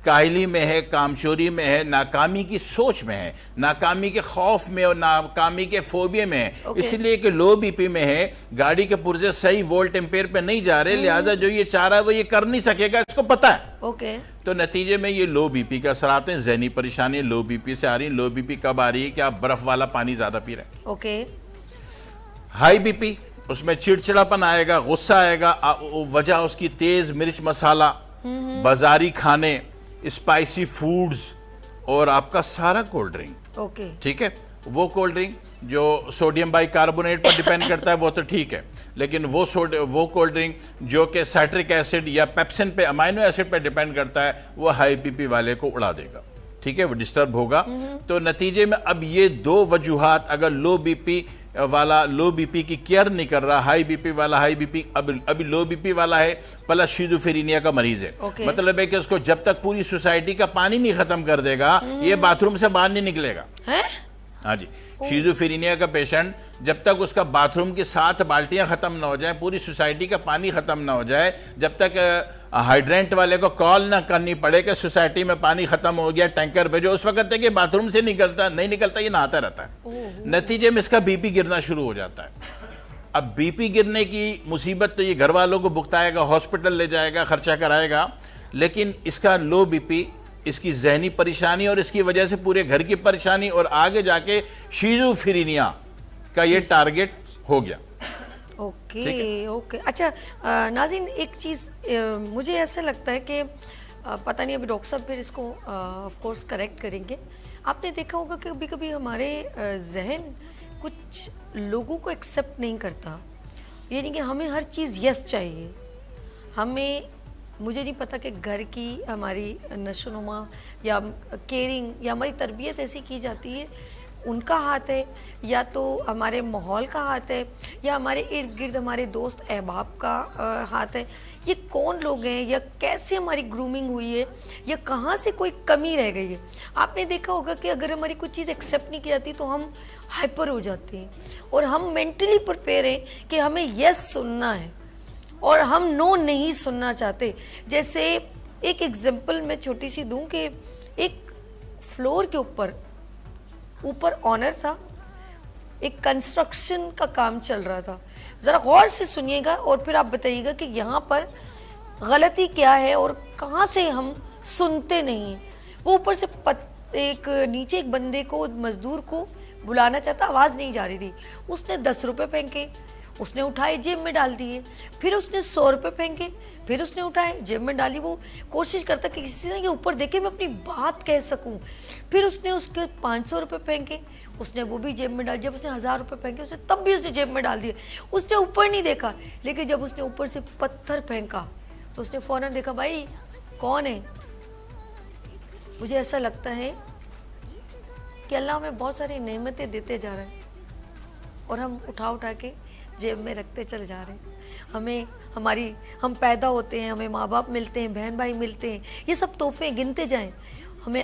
کاہلی میں ہے, کامچوری میں ہے, ناکامی کی سوچ میں ہے, ناکامی کے خوف میں اور ناکامی کے فوبیا میں ہے. اس لیے کہ لو بی پی میں ہے, گاڑی کے پرزے صحیح وولٹ امپیر پہ نہیں جا رہے, لہذا جو یہ چاہ رہا ہے وہ یہ کر نہیں سکے گا, اس کو پتا ہے. تو نتیجے میں یہ لو بی پی کا اثر آتے ہیں. ذہنی پریشانی لو بی پی سے آ رہی ہیں. لو بی پی کب آ رہی ہے کہ آپ برف والا پانی زیادہ پی رہے ہیں. ہائی بی پی, اس میں چڑچڑاپن آئے گا, غصہ آئے گا, وجہ اس کی تیز مرچ مسالہ, بازاری کھانے, اسپائسی فوڈز, اور آپ کا سارا کولڈ ڈرنک. ٹھیک ہے, وہ کولڈ ڈرنک جو sodium by carbonate per depend کرتا ہے وہ تو ٹھیک ہے, لیکن وہ کولڈ ڈرنک جو کہ سائٹرک ایسڈ یا پیپسن پہ, امائنو ایسڈ پہ ڈیپینڈ کرتا ہے, وہ ہائی بی پی والے کو اڑا دے گا. ٹھیک ہے, وہ ڈسٹرب ہوگا. تو نتیجے میں اب یہ دو وجوہات, اگر لو بی پی والا لو بی پی کی کیئر نہیں کر رہا, ہائی بی پی والا ہائی بی پی, ابھی لو بی پی والا ہے پلس شیزوفرینیا کا مریض ہے, مطلب ہے کہ اس کو جب تک پوری سوسائٹی کا پانی نہیں ختم کر دے گا یہ باتھ روم سے باہر نہیں نکلے گا. ہاں جی, شیزوفرینیا کا پیشنٹ جب تک اس کا باتھ روم کی 7 بالٹیاں ختم نہ ہو جائیں, پوری سوسائٹی کا پانی ختم نہ ہو جائے, جب تک ہائیڈرینٹ والے کو کال نہ کرنی پڑے کہ سوسائٹی میں پانی ختم ہو گیا, ٹینکر بھیجو, اس وقت تک یہ باتھ روم سے نہیں نکلتا, یہ نہاتا رہتا ہے. نتیجے میں اس کا بی پی گرنا شروع ہو جاتا ہے. اب بی پی گرنے کی مصیبت تو یہ گھر والوں کو بھگتائے گا, ہاسپٹل لے جائے گا, خرچہ کرائے گا, لیکن اس کا لو بی پی, اس کی ذہنی پریشانی اور اس کی وجہ سے پورے گھر کی پریشانی, اور آگے جا کے شیزوفرینیا کا یہ ٹارگٹ ہو گیا. اوکے. اچھا ناظرین, ایک چیز مجھے ایسا لگتا ہے کہ پتہ نہیں ابھی ڈاکٹر صاحب پھر اس کو آف کورس کریکٹ کریں گے. آپ نے دیکھا ہوگا کہ کبھی کبھی ہمارے ذہن کچھ لوگوں کو ایکسیپٹ نہیں کرتا, یعنی کہ ہمیں ہر چیز یس چاہیے. ہمیں, مجھے نہیں پتا کہ گھر کی ہماری نشو نما یا کیئرنگ یا ہماری تربیت ایسی کی جاتی ہے, ان کا ہاتھ ہے, یا تو ہمارے ماحول کا ہاتھ ہے, یا ہمارے ارد گرد ہمارے دوست احباب کا ہاتھ ہے. یہ کون لوگ ہیں, یا کیسے ہماری گرومنگ ہوئی ہے, یا کہاں سے کوئی کمی رہ گئی ہے. آپ نے دیکھا ہوگا کہ اگر ہماری کوئی چیز ایکسیپٹ نہیں کی جاتی تو ہم ہائپر ہو جاتے ہیں, اور ہم مینٹلی پریپیئر ہیں کہ ہمیں یس سننا ہے اور ہم نو نہیں سننا چاہتے. جیسے ایک ایگزامپل میں چھوٹی سی دوں کہ ایک فلور کے اوپر آنر تھا, ایک کنسٹرکشن کا کام چل رہا تھا. ذرا غور سے سنیے گا اور پھر آپ بتائیے گا کہ یہاں پر غلطی کیا ہے اور کہاں سے ہم سنتے نہیں ہیں. وہ اوپر سے نیچے ایک بندے کو, مزدور کو بلانا چاہتا, آواز نہیں جا رہی تھی. اس نے 10 روپے پھینکے, اس نے اٹھائے جیب میں ڈال دیے. پھر اس نے 100 روپے پھینکے, پھر اس نے اٹھائے جیب میں ڈالی. وہ کوشش کرتا کہ کسی نے یہ اوپر دیکھے میں اپنی بات کہہ سکوں. پھر اس نے اس کے 500 روپے پھینکے, اس نے وہ بھی جیب میں ڈال. جب اس نے 1000 روپے پھینکے اس نے تب بھی اس نے جیب میں ڈال دیے. اس نے اوپر نہیں دیکھا, لیکن جب اس نے اوپر سے پتھر پھینکا تو اس نے فوراً دیکھا, بھائی کون ہے. مجھے ایسا لگتا ہے کہ اللہ ہمیں بہت ساری نعمتیں دیتے جا رہے ہیں اور ہم اٹھا کے جیب میں رکھتے چل جا رہے ہیں. ہم پیدا ہوتے ہیں, ہمیں ماں باپ ملتے ہیں, بہن بھائی ملتے ہیں, یہ سب تحفے گنتے جائیں. ہمیں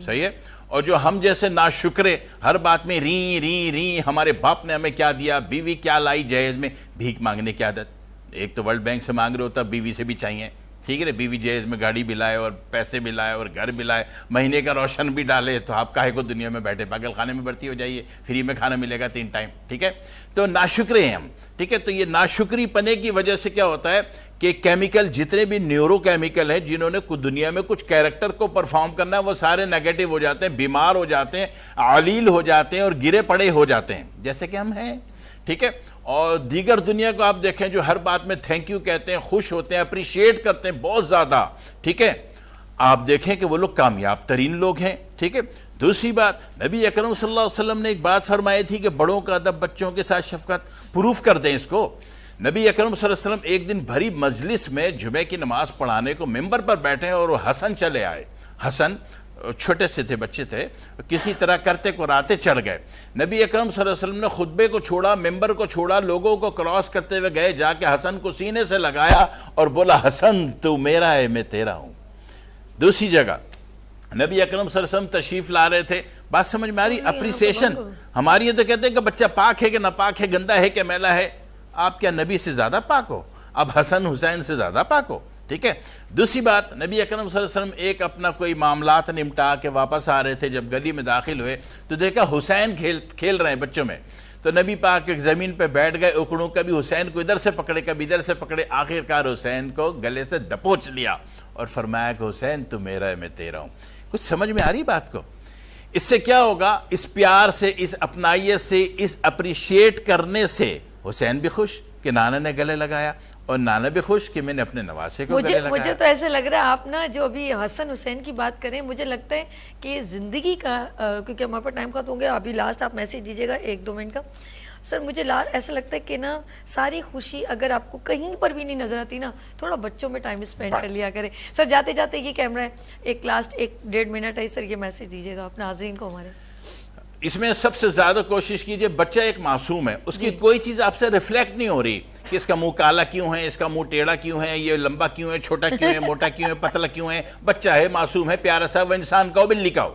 صحیح ہے. اور جو ہم جیسے ناشکرے ہر بات میں ری ہمارے باپ نے ہمیں کیا دیا, بیوی کیا لائی جہیز میں, بھیک مانگنے کی عادت. ایک تو ورلڈ بینک سے مانگ رہے ہوتا, بیوی سے بھی چاہیے, ٹھیک ہے نا, بیوی جہیز میں گاڑی بھی لائے اور پیسے بھی لائے اور گھر بھی لائے, مہینے کا روشن بھی ڈالے, تو آپ کاہے کو دنیا میں بیٹھے, پاگل خانے میں بھرتی ہو جائیے, فری میں کھانا ملے گا 3 ٹائم, ٹھیک ہے. تو ناشکرے ہیں ہم, ٹھیک ہے. تو یہ ناشکری پنے کی وجہ سے کیا ہوتا ہے کہ کیمیکل, جتنے بھی نیورو کیمیکل ہیں جنہوں نے دنیا میں کچھ کیریکٹر کو پرفارم کرنا ہے, وہ سارے نیگیٹو ہو جاتے ہیں, بیمار ہو جاتے ہیں, علیل ہو جاتے ہیں اور گرے پڑے ہو جاتے ہیں, جیسے کہ ہم ہیں, ٹھیک ہے. اور دیگر دنیا کو آپ دیکھیں جو ہر بات میں تھینک یو کہتے ہیں, خوش ہوتے ہیں, اپریشیٹ کرتے ہیں بہت زیادہ, ٹھیک ہے. آپ دیکھیں کہ وہ لوگ کامیاب ترین لوگ ہیں, ٹھیک ہے. دوسری بات, نبی اکرم صلی اللہ علیہ وسلم نے ایک بات فرمائی تھی کہ بڑوں کا ادب, بچوں کے ساتھ شفقت. پروف کر دیں اس کو. نبی اکرم صلی اللہ علیہ وسلم ایک دن بھری مجلس میں جمعہ کی نماز پڑھانے کو ممبر پر بیٹھے اور وہ حسن چلے آئے. حسن چھوٹے سے تھے, بچے تھے, کسی طرح کرتے کراتے چڑھ گئے. نبی اکرم صلی اللہ علیہ وسلم نے خطبے کو چھوڑا, ممبر کو چھوڑا, لوگوں کو کراس کرتے ہوئے گئے, جا کے حسن کو سینے سے لگایا اور بولا, حسن تو میرا ہے, میں تیرا ہوں. دوسری جگہ نبی اکرم صلی اللہ علیہ وسلم تشریف لا رہے تھے, بات سمجھ میں آ رہی, اپریسیشن. ہماری یہ تو کہتے ہیں کہ بچہ پاک ہے کہ ناپاک ہے, گندا ہے کہ میلا ہے. آپ کیا نبی سے زیادہ پاک ہو؟ اب حسن حسین سے زیادہ پاک ہو, ٹھیک ہے. دوسری بات, نبی اکرم صلی اللہ علیہ وسلم ایک اپنا کوئی معاملات نمٹا کے واپس آ رہے تھے, جب گلی میں داخل ہوئے تو دیکھا حسین کھیل رہے ہیں بچوں میں, تو نبی پاک ایک زمین پہ بیٹھ گئے, اکڑوں, کبھی حسین کو ادھر سے پکڑے, کبھی ادھر سے پکڑے, آخرکار حسین کو گلے سے دبوچ لیا اور فرمایا کہ حسین تو میرا ہے, میں تیرا ہوں. کچھ سمجھ میں آ رہی بات کو؟ اس سے کیا ہوگا, اس پیار سے, اس اپنائیت سے, اس اپریشیٹ کرنے سے حسین بھی خوش کہ نانا نے گلے لگایا, اور نانا بھی خوش کہ میں نے اپنے نواسے کو گلے لگایا. مجھے تو ایسے لگ رہا ہے آپ نا جو ابھی حسن حسین کی بات کریں, مجھے لگتا ہے کہ زندگی کا, کیونکہ ہمارے پاس ٹائم ختم ہو گیا, ابھی لاسٹ آپ میسیج دیجیے گا 1-2 منٹ کا. سر مجھے ایسا لگتا ہے کہ نا ساری خوشی اگر آپ کو کہیں پر بھی نہیں نظر آتی نا, تھوڑا بچوں میں ٹائم اسپینڈ کر لیا کریں. سر جاتے جاتے یہ کیمرہ ہے, ایک لاسٹ 1-1.5 منٹ ہے سر, یہ میسیج دیجیے گا اپنے ناظرین کو ہمارے. اس میں سب سے زیادہ کوشش کیجئے, بچہ ایک معصوم ہے, اس کی کوئی چیز آپ سے ریفلیکٹ نہیں ہو رہی کہ اس کا منہ کالا کیوں ہے, اس کا منہ ٹیڑھا کیوں ہے, یہ لمبا کیوں ہے, چھوٹا کیوں ہے, موٹا کیوں ہے, پتلا کیوں ہے. بچہ ہے, معصوم ہے, پیارا سا, وہ انسان کا ہو, بلی کا ہو,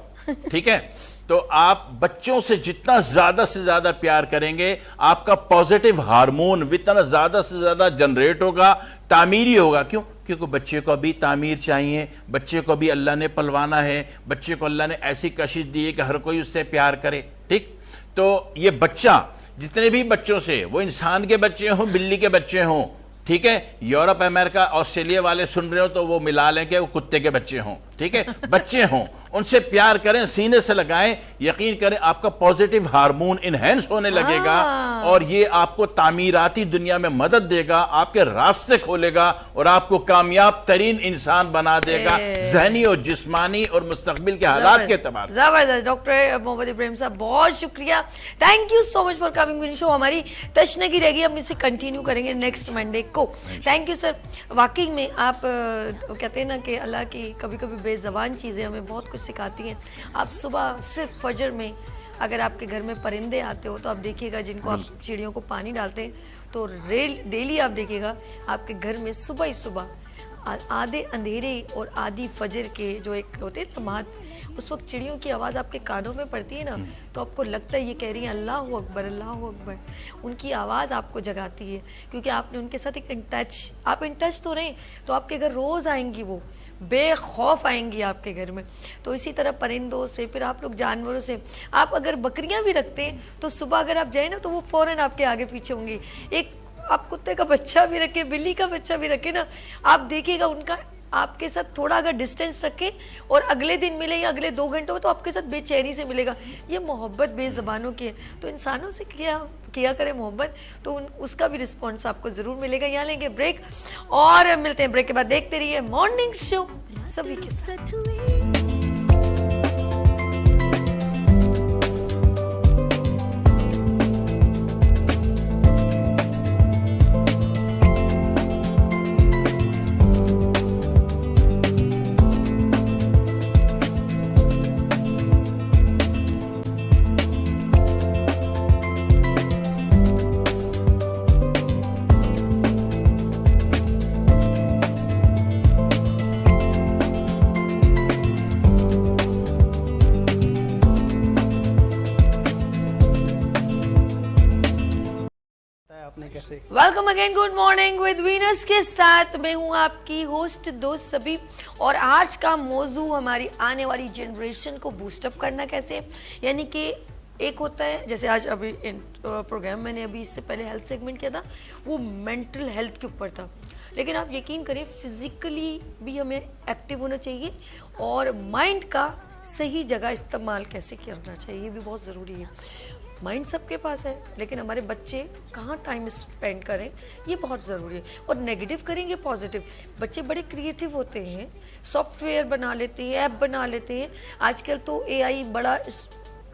ٹھیک ہے. تو آپ بچوں سے جتنا زیادہ سے زیادہ پیار کریں گے, آپ کا پازیٹیو ہارمون اتنا زیادہ سے زیادہ جنریٹ ہوگا, تعمیری ہوگا. کیوں؟ کیونکہ بچے کو ابھی تعمیر چاہیے, بچے کو ابھی اللہ نے پلوانا ہے, بچے کو اللہ نے ایسی کشش دی ہے کہ ہر کوئی اس سے پیار کرے, ٹھیک. تو یہ بچہ, جتنے بھی بچوں سے, وہ انسان کے بچے ہوں, بلی کے بچے ہوں, ٹھیک ہے, یورپ, امریکہ, آسٹریلیا والے سن رہے ہو تو وہ ملا لیں کہ وہ کتے کے بچے ہوں, ٹھیک ہے, بچے ہوں, ان سے پیار کریں, سینے سے لگائیں, یقین کریں آپ کا پازیٹیو ہارمون انہینس ہونے لگے گا, اور یہ آپ کو تعمیراتی دنیا میں مدد دے گا, آپ کے راستے کھولے گا, اور آپ کو کامیاب ترین انسان بنا دے گا, ذہنی اور جسمانی اور مستقبل کے حالات کے اعتبار سے. زبردست. ڈاکٹر محمد ابراہیم صاحب بہت شکریہ, thank you so much for coming on show. ہماری تشنگی رہ گی, ہم اسے کنٹینیو کریں گے نیکسٹ منڈے کو. Thank you sir. واقعی میں آپ کہتے ہیں نا کہ اللہ کی کبھی کبھی بے زبان چیزیں ہمیں بہت کچھ سکھاتی ہیں. آپ صبح صرف فجر میں اگر آپ کے گھر میں پرندے آتے ہو تو آپ دیکھیے گا, جن کو آپ چڑیوں کو پانی ڈالتے ہیں, تو ڈیلی آپ دیکھیے گا آپ کے گھر میں صبح ہی صبح آدھے اندھیرے اور آدھی فجر کے جو ایک ہوتے ہیں لمحات, اس وقت چڑیوں کی آواز آپ کے کانوں میں پڑتی ہے نا, تو آپ کو لگتا ہے یہ کہہ رہی ہیں اللہ اکبر, اللہ اکبر. ان کی آواز آپ کو جگاتی ہے, کیونکہ آپ نے ان کے ساتھ ایک آپ ان ٹچ تو رہیں, تو آپ کے گھر روز آئیں گی, وہ بے خوف آئیں گی آپ کے گھر میں. تو اسی طرح پرندوں سے, پھر آپ لوگ جانوروں سے, آپ اگر بکریاں بھی رکھتے ہیں تو صبح اگر آپ جائیں نا تو وہ فوراً آپ کے آگے پیچھے ہوں گی. ایک آپ کتے کا بچہ بھی رکھے, بلی کا بچہ بھی رکھے نا, آپ دیکھیے گا ان کا آپ کے ساتھ تھوڑا اگر ڈسٹینس رکھے اور اگلے دن ملے یا اگلے 2 گھنٹوں میں, تو آپ کے ساتھ بے چینی سے ملے گا. یہ محبت بے زبانوں کی ہے, تو انسانوں سے کیا کرے محبت, تو اس کا بھی رسپانس آپ کو ضرور ملے گا. یہاں لیں گے بریک اور ملتے ہیں بریک کے بعد. دیکھتے رہیے مارننگ شو سبھی کے ساتھ. آپ نے کیسے؟ Welcome again, good morning with Venus کے ساتھ میں ہوں آپ کی ہوسٹ دوست سبھی، اور آج کا موضوع ہماری آنے والی جنریشن کو بوسٹ اپ کرنا کیسے، یعنی کہ ایک ہوتا ہے جیسے آج ابھی پروگرام میں نے ابھی اس سے پہلے ہیلتھ سیگمنٹ کیا تھا، وہ مینٹل ہیلتھ کے اوپر تھا، لیکن آپ یقین کریں فزیکلی بھی ہمیں ایکٹیو ہونا چاہیے اور مائنڈ کا صحیح جگہ استعمال کیسے کرنا چاہیے یہ بھی بہت ضروری ہے. مائنڈ سب کے پاس ہے لیکن ہمارے بچے کہاں ٹائم اسپینڈ کریں یہ بہت ضروری ہے، اور نیگیٹو کریں گے پازیٹیو. بچے بڑے کریٹیو ہوتے ہیں، سافٹ ویئر بنا لیتے ہیں، ایپ بنا لیتے ہیں، آج کل تو اے آئی بڑا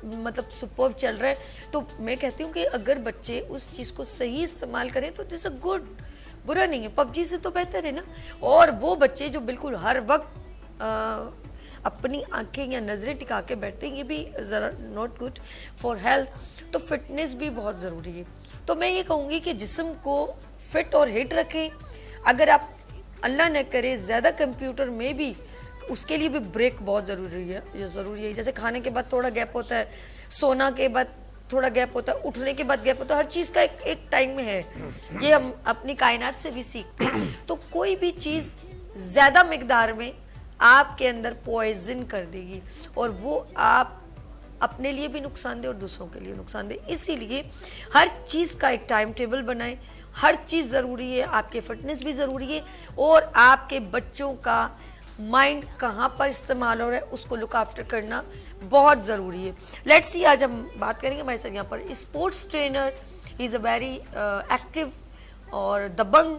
مطلب سپر چل رہا ہے. تو میں کہتی ہوں کہ اگر بچے اس چیز کو صحیح استعمال کریں تو دس اے گڈ، برا نہیں ہے، پب جی سے تو بہتر ہے نا. اور وہ بچے جو بالکل ہر وقت اپنی آنکھیں یا نظریں ٹکا کے بیٹھتے ہیں، یہ بھی ذرا ناٹ گڈ فار ہیلتھ. تو فٹنس بھی بہت ضروری ہے. تو میں یہ کہوں گی کہ جسم کو فٹ اور ہٹ رکھیں. اگر آپ اللہ نہ کرے زیادہ کمپیوٹر میں بھی، اس کے لیے بھی بریک بہت ضروری ہے. یہ ضروری ہے، جیسے کھانے کے بعد تھوڑا گیپ ہوتا ہے، سونا کے بعد تھوڑا گیپ ہوتا ہے، اٹھنے کے بعد گیپ ہوتا ہے، ہر چیز کا ایک ٹائم میں ہے. یہ ہم اپنی کائنات سے بھی سیکھتے ہیں. تو کوئی بھی چیز زیادہ مقدار میں آپ کے اندر پوائزن کر دے گی اور وہ آپ اپنے لیے بھی نقصان دہ اور دوسروں کے لیے نقصان دہ. اسی لیے ہر چیز کا ایک ٹائم ٹیبل بنائیں. ہر چیز ضروری ہے، آپ کے فٹنس بھی ضروری ہے اور آپ کے بچوں کا مائنڈ کہاں پر استعمال ہو رہا ہے اس کو لک آفٹر کرنا بہت ضروری ہے. لیٹس سی، آج ہم بات کریں گے ہمارے ساتھ یہاں پر sports trainer, he is a very active اور دبنگ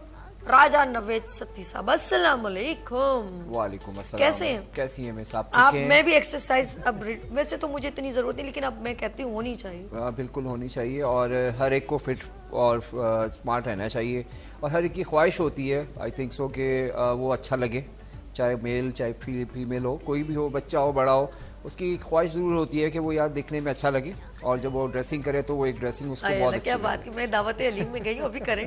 راجہ نوید ستی صاحب. السلام علیکم. وعلیکم السلام. کیسے ہیں؟ کیسی ہیں میں صاحب؟ آپ میں بھی ایکسرسائز اب ویسے تو مجھے اتنی ضرورت نہیں لیکن اب میں کہتی ہوں ہونی چاہیے. بالکل ہونی چاہیے اور ہر ایک کو فٹ اور اسمارٹ رہنا چاہیے اور ہر ایک کی خواہش ہوتی ہے آئی تھنک سو کہ وہ اچھا لگے، چاہے میل چاہے فیمیل ہو، کوئی بھی ہو، بچہ ہو بڑا ہو، اس کی خواہش ضرور ہوتی ہے کہ وہ یار دیکھنے میں اچھا لگے اور جب وہ ڈریسنگ کرے تو وہ ایک ڈریسنگ اس کو بہت اچھی. کیا بات کہ میں دعوت علیم میں گئی ہوں ابھی کریں،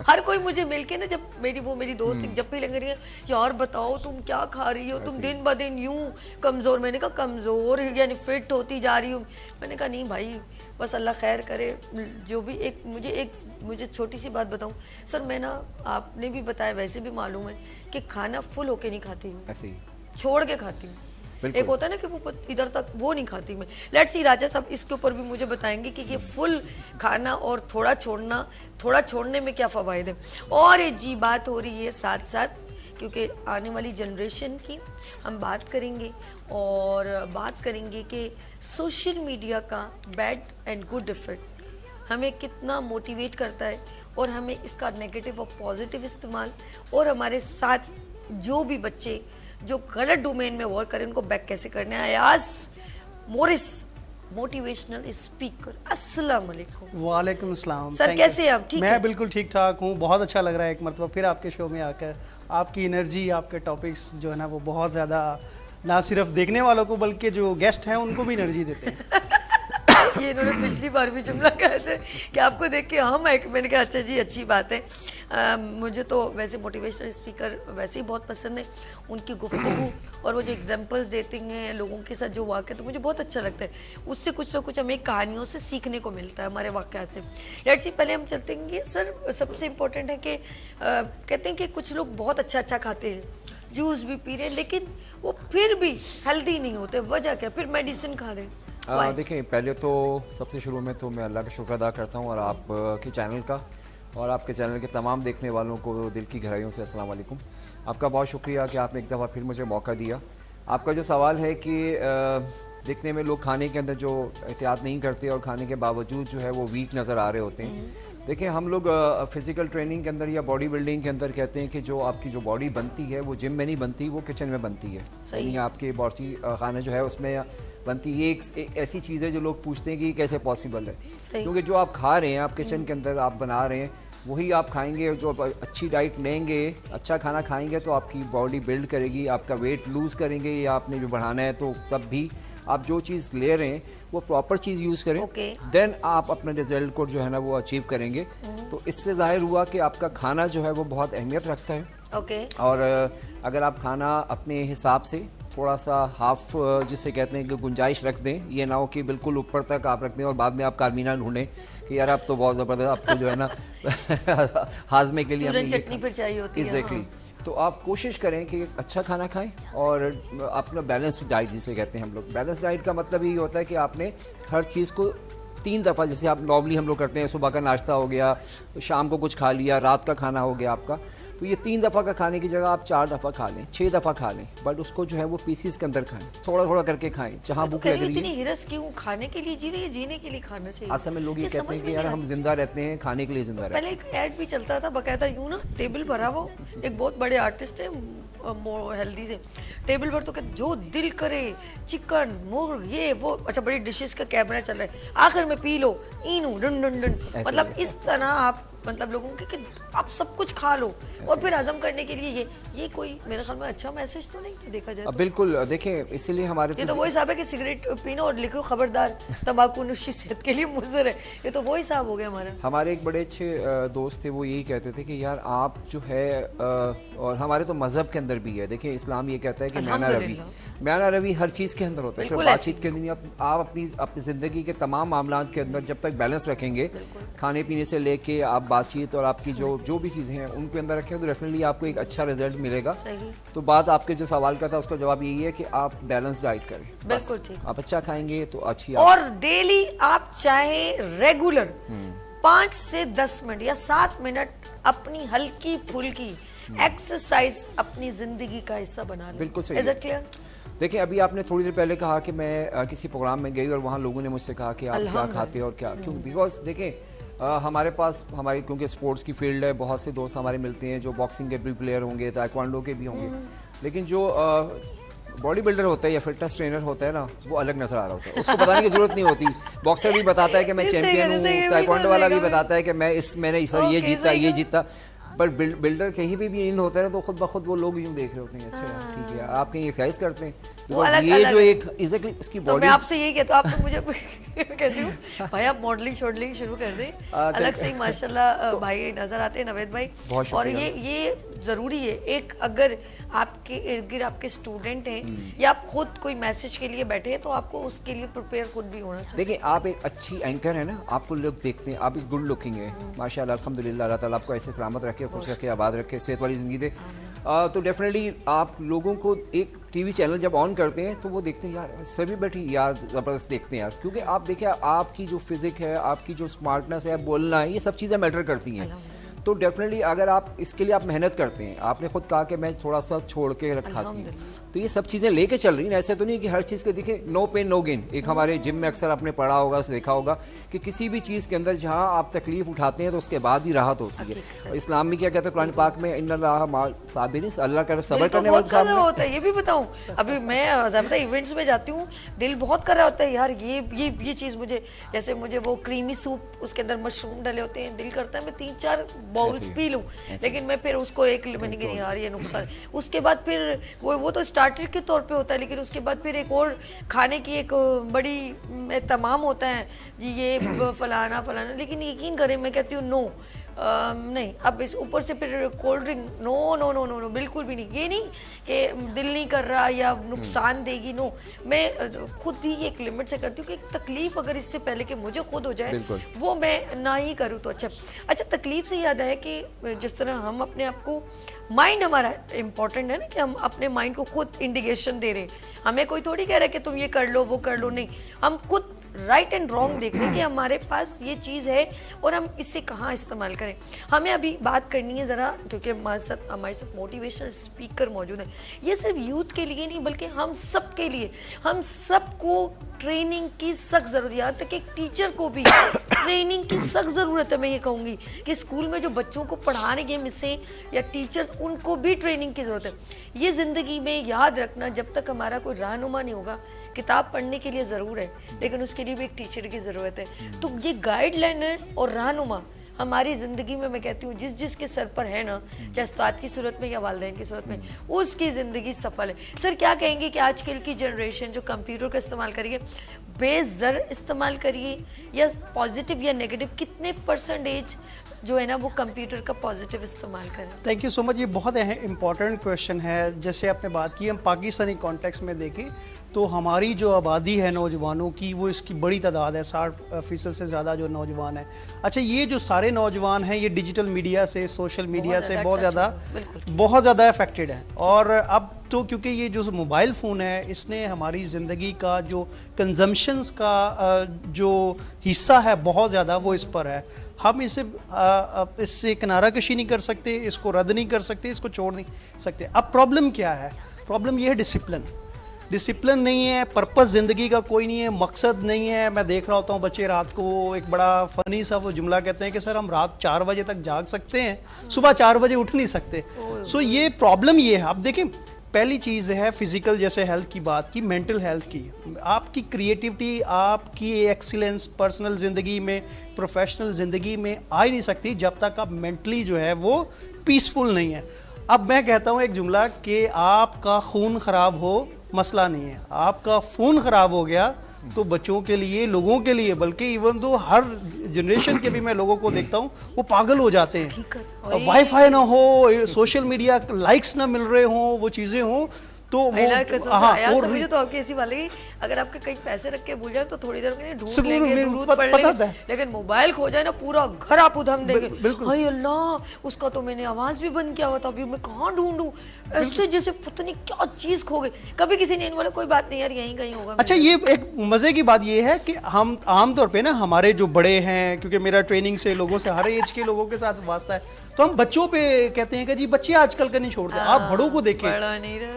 ہر کوئی مجھے مل کے نا، جب میری دوست جب بھی لگ رہی ہے یار بتاؤ تم کیا کھا رہی ہو، تم دن بدن یوں کمزور. میں نے کہا کمزور یعنی فٹ ہوتی جا رہی ہوں. میں نے کہا نہیں بھائی بس اللہ خیر کرے. جو بھی مجھے چھوٹی سی بات بتاؤں سر، میں نا آپ نے بھی بتایا ویسے بھی معلوم ہے کہ کھانا فل ہو کے نہیں کھاتی ہوں، ایسے ہی چھوڑ کے کھاتی ہوں. ایک ہوتا ہے نا کہ وہ ادھر تک وہ نہیں کھاتی میں. لیٹس سی راجہ صاحب اس کے اوپر بھی مجھے بتائیں گے کہ یہ فل کھانا اور تھوڑا چھوڑنے میں کیا فوائد ہیں. اور جی بات ہو رہی ہے ساتھ ساتھ کیونکہ آنے والی جنریشن کی ہم بات کریں گے اور بات کریں گے کہ سوشل میڈیا کا بیڈ اینڈ گڈ افیکٹ ہمیں کتنا موٹیویٹ کرتا ہے اور ہمیں اس کا نیگیٹو اور پازیٹیو استعمال، اور ہمارے ساتھ جو بھی بچے جو غلط ڈومین میں ورک کریں ان کو بیک کیسے کرنا ہے. ایاز مورس موٹیویشنل اسپیکر، السلام علیکم. وعلیکم السلام سر. کیسے ہیں آپ؟ ٹھیک میں بالکل ٹھیک ٹھاک ہوں. بہت اچھا لگ رہا ہے ایک مرتبہ پھر آپ کے شو میں آ کر. آپ کی انرجی، آپ کے ٹاپکس جو ہے نا وہ بہت زیادہ نہ صرف دیکھنے والوں کو بلکہ جو گیسٹ ہیں ان کو بھی انرجی دیتے ہیں. یہ انہوں نے پچھلی بار بھی جملہ کہا تھا کہ آپ کو دیکھ کے ہم ایک، میں نے کہا اچھا جی اچھی بات ہے. مجھے تو ویسے موٹیویشنل اسپیکر ویسے ہی بہت پسند ہے، ان کی گفتگو اور وہ جو ایگزامپلس دیتے ہیں لوگوں کے ساتھ جو واقع، تو مجھے بہت اچھا لگتا ہے. اس سے کچھ نہ کچھ ہمیں کہانیوں سے سیکھنے کو ملتا ہے، ہمارے واقعات سے. لیٹس سی، پہلے ہم چلتے ہیں. سر سب سے امپورٹنٹ ہے کہ کہتے ہیں کہ کچھ لوگ بہت اچھا کھاتے ہیں، جوس بھی پی رہے ہیں، لیکن وہ پھر بھی ہیلدی نہیں ہوتے. وجہ کیا؟ پھر میڈیسن کھا رہے ہیں. دیکھیں پہلے تو سب سے شروع میں تو میں اللہ کا شکر ادا کرتا ہوں اور آپ کے چینل کا اور آپ کے چینل کے تمام دیکھنے والوں کو دل کی گہرائیوں سے السلام علیکم. آپ کا بہت شکریہ کہ آپ نے ایک دفعہ پھر مجھے موقع دیا. آپ کا جو سوال ہے کہ دیکھنے میں لوگ کھانے کے اندر جو احتیاط نہیں کرتے اور کھانے کے باوجود جو ہے وہ ویک نظر آ رہے ہوتے ہیں. دیکھیں ہم لوگ فزیکل ٹریننگ کے اندر یا باڈی بلڈنگ کے اندر کہتے ہیں کہ جو آپ کی جو باڈی بنتی ہے وہ جم میں نہیں بنتی، وہ کچن میں بنتی ہے. یعنی آپ کے باڈی خانہ جو ہے اس میں بنتی. یہ ایک ایسی چیز ہے جو لوگ پوچھتے ہیں کہ یہ کیسے پاسبل ہے، کیونکہ جو آپ کھا رہے ہیں، آپ کچن کے اندر آپ بنا رہے ہیں، وہی آپ کھائیں گے. جو اچھی ڈائٹ لیں گے، اچھا کھانا کھائیں گے تو آپ کی باڈی بلڈ کرے گی. آپ کا ویٹ لوز کریں گے یا آپ نے جو بڑھانا ہے تو تب بھی آپ جو چیز لے رہے ہیں وہ پراپر چیز یوز کریں، دین آپ اپنے رزلٹ کو جو ہے نا وہ اچیو کریں گے. تو اس سے ظاہر ہوا کہ آپ کا کھانا جو ہے وہ بہت اہمیت رکھتا ہے. اور اگر آپ کھانا اپنے حساب سے تھوڑا سا ہاف جسے کہتے ہیں کہ گنجائش رکھ دیں، یہ نہ ہو کہ بالکل اوپر تک آپ رکھ دیں اور بعد میں آپ کارمینہ ڈھونڈیں کہ یار آپ تو بہت زبردست, آپ کو جو ہے نا ہاضمے کے لیے چورن چٹنی پر چاہیے ہوتی ہے. ایگزیکٹلی. تو آپ کوشش کریں کہ اچھا کھانا کھائیں اور اپنا بیلنس ڈائٹ جسے کہتے ہیں ہم لوگ. بیلنس ڈائٹ کا مطلب یہ ہوتا ہے کہ آپ نے ہر چیز کو 3 دفعہ, جیسے آپ نارملی ہم لوگ کرتے ہیں, صبح کا ناشتہ ہو گیا, شام کو کچھ کھا لیا, رات کا کھانا ہو گیا آپ کا, تو یہ 3 دفعہ کا کھانے کی جگہ آپ 4 دفعہ کھا لیں, 6 دفعہ کھا لیں, بٹ اس کو جو ہے وہ پیسز کے اندر کھائیں, تھوڑا تھوڑا کر کے کھائیں جہاں بھوک لگ رہی ہے. اتنی ہرس کیوں, کھانے کے لیے جی رہی ہے, جینے کے لیے کھانا چاہیے. اصل میں لوگ یہ کہتے ہیں کہ یار ہم زندہ رہتے ہیں کھانے کے لیے زندہ رہتے پہلے ایک ایڈ بھی چلتا تھا باقاعدہ یوں نا, ٹیبل بھرا وہ ایک بہت بڑے آرٹسٹ ہیں ہیلدی سے, ٹیبل پر تو کہ جو دل کرے چکن مرغ یہ وہ, اچھا بڑی ڈشز کا کیمرہ چل رہا ہے, آخر میں پی لو اینو ڈن ڈن ڈن, مطلب اس طرح آپ مطلب لوگوں کے کہ آپ سب کچھ کھا لو اور پھر ہضم کرنے کے لیے یہ کوئی میرے خیال میں اچھا میسج تو نہیں دیکھا جائے. بالکل دیکھیں, اسی لیے ہمارے یہ تو وہی حساب ہے کہ سگریٹ پینا اور لکھو خبردار تمباکو نوشی صحت کے لیے مضر ہے, یہ تو وہی حساب ہو گیا ہمارا. ہمارے ایک بڑے اچھے دوست تھے, وہ یہی کہتے تھے کہ یار آپ جو ہے, اور ہمارے تو مذہب کے اندر بھی ہے, دیکھیں اسلام یہ کہتا ہے کہ میانہ روی ہر چیز کے اندر ہوتا ہے, صرف بات چیت کے لیے. آپ اپنی زندگی کے تمام معاملات کے اندر جب تک بیلنس رکھیں گے, کھانے پینے سے لے کے آپ بات چیت اور آپ کی جو بھی چیزیں ہیں ان کے اندر رکھیں, تو ڈیفینیٹلی آپ کو ایک اچھا رزلٹ ملے گا. تو بات آپ کے جو سوال کا تھا اس کا جواب یہی ہے کہ آپ بیلنس ڈائٹ کریں. بالکل ٹھیک. آپ اچھا کھائیں گے تو اچھی, اور ڈیلی آپ چاہے ریگولر 5 سے 10 منٹ یا 7 منٹ اپنی ہلکی پھلکی ایکسرسائز اپنی زندگی کا حصہ بنا لیں. بالکل صحیح. Is it clear? دیکھیں ابھی آپ نے تھوڑی دیر پہلے کہا کہ میں کسی پروگرام میں گئی اور وہاں لوگوں نے مجھ سے کہا کہ آپ کیا کھاتے اور کیا, کیوں, بیکاز دیکھیں ہمارے پاس ہماری کیونکہ اسپورٹس کی فیلڈ ہے, بہت سے دوست ہمارے ملتے ہیں جو باکسنگ کے بھی پلیئر ہوں گے, تائیکوانڈو کے بھی ہوں گے, لیکن جو باڈی بلڈر ہوتا ہے یا فٹنس ٹرینر ہوتا ہے نا, وہ الگ نظر آ رہا ہوتا ہے, اس کو بتانے کی ضرورت نہیں ہوتی. باکسر بھی بتاتا ہے کہ میں چیمپئن ہوں, تائیکوانڈو والا بھی بتاتا ہے کہ میں نے یہ جیتا, بٹ بلڈر کہیں بھی ان ہوتا ہے تو خود بخود وہ لوگ یوں دیکھ رہے ہوتے ہیں, اچھا ٹھیک ہے آپ کہیں ایکسرسائز کرتے ہیں, یہ جو ایک ایگزیکٹلی اس کی باڈی. میں آپ سے یہی کہتا ہوں, آپ تو مجھے کہتی ہوں بھائی آپ ماڈلنگ شاڈلنگ شروع کر دیں, الگ سے ہی ماشاءاللہ بھائی نظر آتے ہیں نوید بھائی, اور یہ ضروری ہے. ایک اگر آپ کے ارد گرد آپ کے اسٹوڈنٹ ہیں یا آپ خود کوئی میسج کے لیے بیٹھے ہیں تو آپ کو اس کے لیے پریپیئر خود بھی ہونا چاہیے. دیکھیں آپ ایک اچھی اینکر ہے نا, آپ کو لوگ دیکھتے ہیں, آپ ایک گڈ لکنگ ہے ماشاءاللہ, الحمدللہ, اللہ تعالیٰ آپ کو ایسے سلامت رکھے, خوش رکھے, آباد رکھے, صحت والی زندگی دے. تو ڈیفینیٹلی آپ لوگوں کو ایک ٹی وی چینل جب آن کرتے ہیں تو وہ دیکھتے ہیں یار سبھی بیٹھی یار زبردست دیکھتے ہیں یار, کیونکہ آپ دیکھیں آپ کی جو فزک ہے, آپ کی جو اسمارٹنس ہے, بولنا ہے, یہ سب چیزیں میٹر کرتی ہیں. تو ڈیفینیٹلی اگر آپ اس کے لیے آپ محنت کرتے ہیں, آپ نے خود کہا کہ میں تھوڑا سا چھوڑ کے کھاتی ہوں, تو یہ سب چیزیں لے کے چل رہی ہیں. ایسے تو نہیں کہ ہر چیز کے دیکھیں نو پین نو گین. ایک ہمارے جم میں اکثر آپ نے پڑھا ہوگا, دیکھا ہوگا کہ کسی بھی چیز کے اندر جہاں آپ تکلیف اٹھاتے ہیں تو اس کے بعد ہی راحت ہوتی ہے. اسلام میں کیا کہتا ہے قرآن پاک میں, ان اللہ مع الصابرین, اللہ کا صبر کرنے والے سامنے ہوتا ہے. یہ بھی بتاؤں, ابھی میں ضابطہ ایونٹس میں جاتی ہوں, دل بہت کر رہا ہوتا ہے یار یہ چیز مجھے, جیسے مجھے وہ کریمی سوپ اس کے اندر مشروم ڈلے ہوتے ہیں, دل کرتا ہے میں 3-4 باؤلز پی لوں, لیکن میں پھر اس کو ایک میں کہ یار یہ نقصان. اس کے بعد پھر وہ تو اسٹارٹر کے طور پہ ہوتا ہے, لیکن اس کے بعد پھر ایک اور کھانے کی ایک بڑی اہتمام ہوتا ہے جی یہ فلانا, لیکن یقین کریں میں کہتی ہوں نو نہیں, اب اس اوپر سے پھر کولڈ ڈرنک نو نو نو نو نو بالکل بھی نہیں. یہ نہیں کہ دل نہیں کر رہا یا نقصان دے گی, نو, میں خود ہی ایک لمٹ سے کرتی ہوں کہ ایک تکلیف اگر اس سے پہلے کہ مجھے خود ہو جائے وہ میں نہ ہی کروں تو اچھا. تکلیف سے یاد ہے کہ جس طرح ہم اپنے آپ کو, مائنڈ ہمارا امپورٹنٹ ہے نا, کہ ہم اپنے مائنڈ کو خود انڈیکیشن دے رہے ہیں, ہمیں کوئی تھوڑی کہہ رہا ہے کہ تم یہ کر لو وہ کر لو, نہیں, ہم خود رائٹ اینڈ رانگ دیکھ رہے ہیں کہ ہمارے پاس یہ چیز ہے اور ہم اس سے کہاں استعمال کریں. ہمیں ابھی بات کرنی ہے ذرا, کیونکہ ہمارے ساتھ موٹیویشنل اسپیکر موجود ہیں. یہ صرف یوتھ کے لیے نہیں بلکہ ہم سب کے لیے, ہم سب کو ٹریننگ کی سخت ضرورت ہے, یہاں تک کہ ایک ٹیچر کو بھی ٹریننگ کی سخت ضرورت ہے. میں یہ کہوں گی کہ اسکول میں جو بچوں کو پڑھانے کے مسیں یا ٹیچرز, ان کو بھی ٹریننگ کی ضرورت ہے. یہ زندگی میں یاد رکھنا, جب تک ہمارا کوئی رہنما نہیں ہوگا, کتاب پڑھنے کے لیے ضرور ہے لیکن اس کے لیے بھی ایک ٹیچر کی ضرورت ہے. تو یہ گائیڈ لائنر اور رہنما ہماری زندگی میں کہتی ہوں جس کے سر پر ہے نا, چاہے استاد کی صورت میں یا والدین کی صورت میں, اس کی زندگی سفل ہے. سر کیا کہیں گے کہ آج کل کی جنریشن جو کمپیوٹر کا استعمال کریں گے, بے زر استعمال کریے یا پازیٹیو یا نیگیٹو, کتنے پرسنٹیج جو ہے نا وہ کمپیوٹر کا پازیٹیو استعمال کریں؟ تھینک یو سو مچ. یہ بہت امپورٹنٹ کویشچن ہے. جیسے آپ نے بات کی, ہم پاکستانی کانٹیکس میں دیکھیں تو ہماری جو آبادی ہے نوجوانوں کی, وہ اس کی بڑی تعداد ہے, 60% سے زیادہ جو نوجوان ہیں. اچھا, یہ جو سارے نوجوان ہیں یہ ڈیجیٹل میڈیا سے, سوشل میڈیا سے بہت زیادہ افیکٹڈ ہیں. اور اب تو کیونکہ یہ جو موبائل فون ہے اس نے ہماری زندگی کا جو کنزمپشنز کا جو حصہ ہے بہت زیادہ وہ اس پر ہے. ہم اس سے کنارہ کشی نہیں کر سکتے, اس کو رد نہیں کر سکتے, اس کو چھوڑ نہیں سکتے. اب پرابلم کیا ہے؟ پرابلم یہ ہے ڈسپلن نہیں ہے, پرپس زندگی کا کوئی نہیں ہے, مقصد نہیں ہے. میں دیکھ رہا ہوتا ہوں بچے رات کو ایک بڑا فنی سا وہ جملہ کہتے ہیں کہ سر ہم رات 4 بجے تک جاگ سکتے ہیں, صبح 4 بجے اٹھ نہیں سکتے. سو یہ پرابلم یہ ہے. اب دیکھیں, پہلی چیز ہے فزیکل, جیسے ہیلتھ کی بات کی, مینٹل ہیلتھ کی. آپ کی کریٹیوٹی, آپ کی ایکسیلنس پرسنل زندگی میں, پروفیشنل زندگی میں آ ہی نہیں سکتی جب تک آپ مینٹلی جو ہے وہ پیسفل نہیں ہے. اب میں کہتا ہوں ایک جملہ کہ آپ کا خون خراب ہو مسئلہ نہیں ہے, آپ کا فون خراب ہو گیا تو بچوں کے لیے, لوگوں کے لیے, بلکہ ایون دو ہر جنریشن کے بھی میں لوگوں کو دیکھتا ہوں وہ پاگل ہو جاتے ہیں. وائی فائی نہ ہو, سوشل میڈیا لائکس نہ مل رہے ہوں, وہ چیزیں ہوں تو مجھے تو آپ کی ایسی والی, اگر آپ کے کئی پیسے رکھ کے بھول جائیں تو تھوڑی دیر میں ڈھونڈ لیں گے, درود پڑھ لیں گے, لیکن موبائل کھو جائے نا پورا گھر آپ ادھم دیں گے. ہائے اللہ, اس کا تو میں نے آواز بھی بند کیا ہوا تھا, ابھی میں کہاں ڈھونڈوں, ایسے جیسے پتہ نہیں کیا چیز کھو گئی. کبھی کسی نے بولا کوئی بات نہیں یار یہیں کہیں ہوگا. اچھا, یہ ایک مزے کی بات یہ ہے کہ ہم عام طور پہ نا ہمارے جو بڑے ہیں, کیونکہ میرا ٹریننگ سے لوگوں سے ہر ایج کے لوگوں کے ساتھ واسطہ ہے, تو ہم بچوں پہ کہتے ہیں کہ جی بچے آج کل کا نہیں چھوڑتے. آپ بڑوں کو دیکھیں,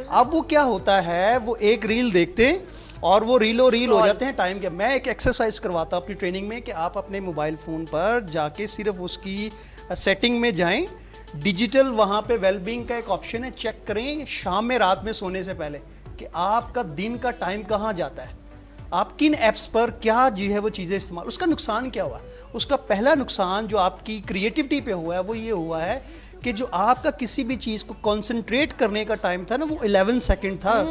اب وہ کیا ہوتا ہے, وہ ایک ریل دیکھتے ہیں اور وہ ریل ہو جاتے ہیں ٹائم کے. میں ایک ایکسرسائز کرواتا ہوں اپنی ٹریننگ میں کہ آپ اپنے موبائل فون پر جا کے صرف اس کی سیٹنگ میں جائیں, ڈیجیٹل وہاں پہ ویل بینگ کا ایک آپشن ہے, چیک کریں شام میں رات میں سونے سے پہلے کہ آپ کا دن کا ٹائم کہاں جاتا ہے, آپ کن ایپس پر کیا جو ہے وہ چیزیں استعمال. اس کا نقصان کیا ہوا؟ اس کا پہلا نقصان جو آپ کی کریٹیوٹی پہ ہوا ہے وہ یہ ہوا ہے کہ جو آپ کا کسی بھی چیز کو کنسنٹریٹ کرنے کا ٹائم تھا نا وہ 11 سیکنڈ تھا,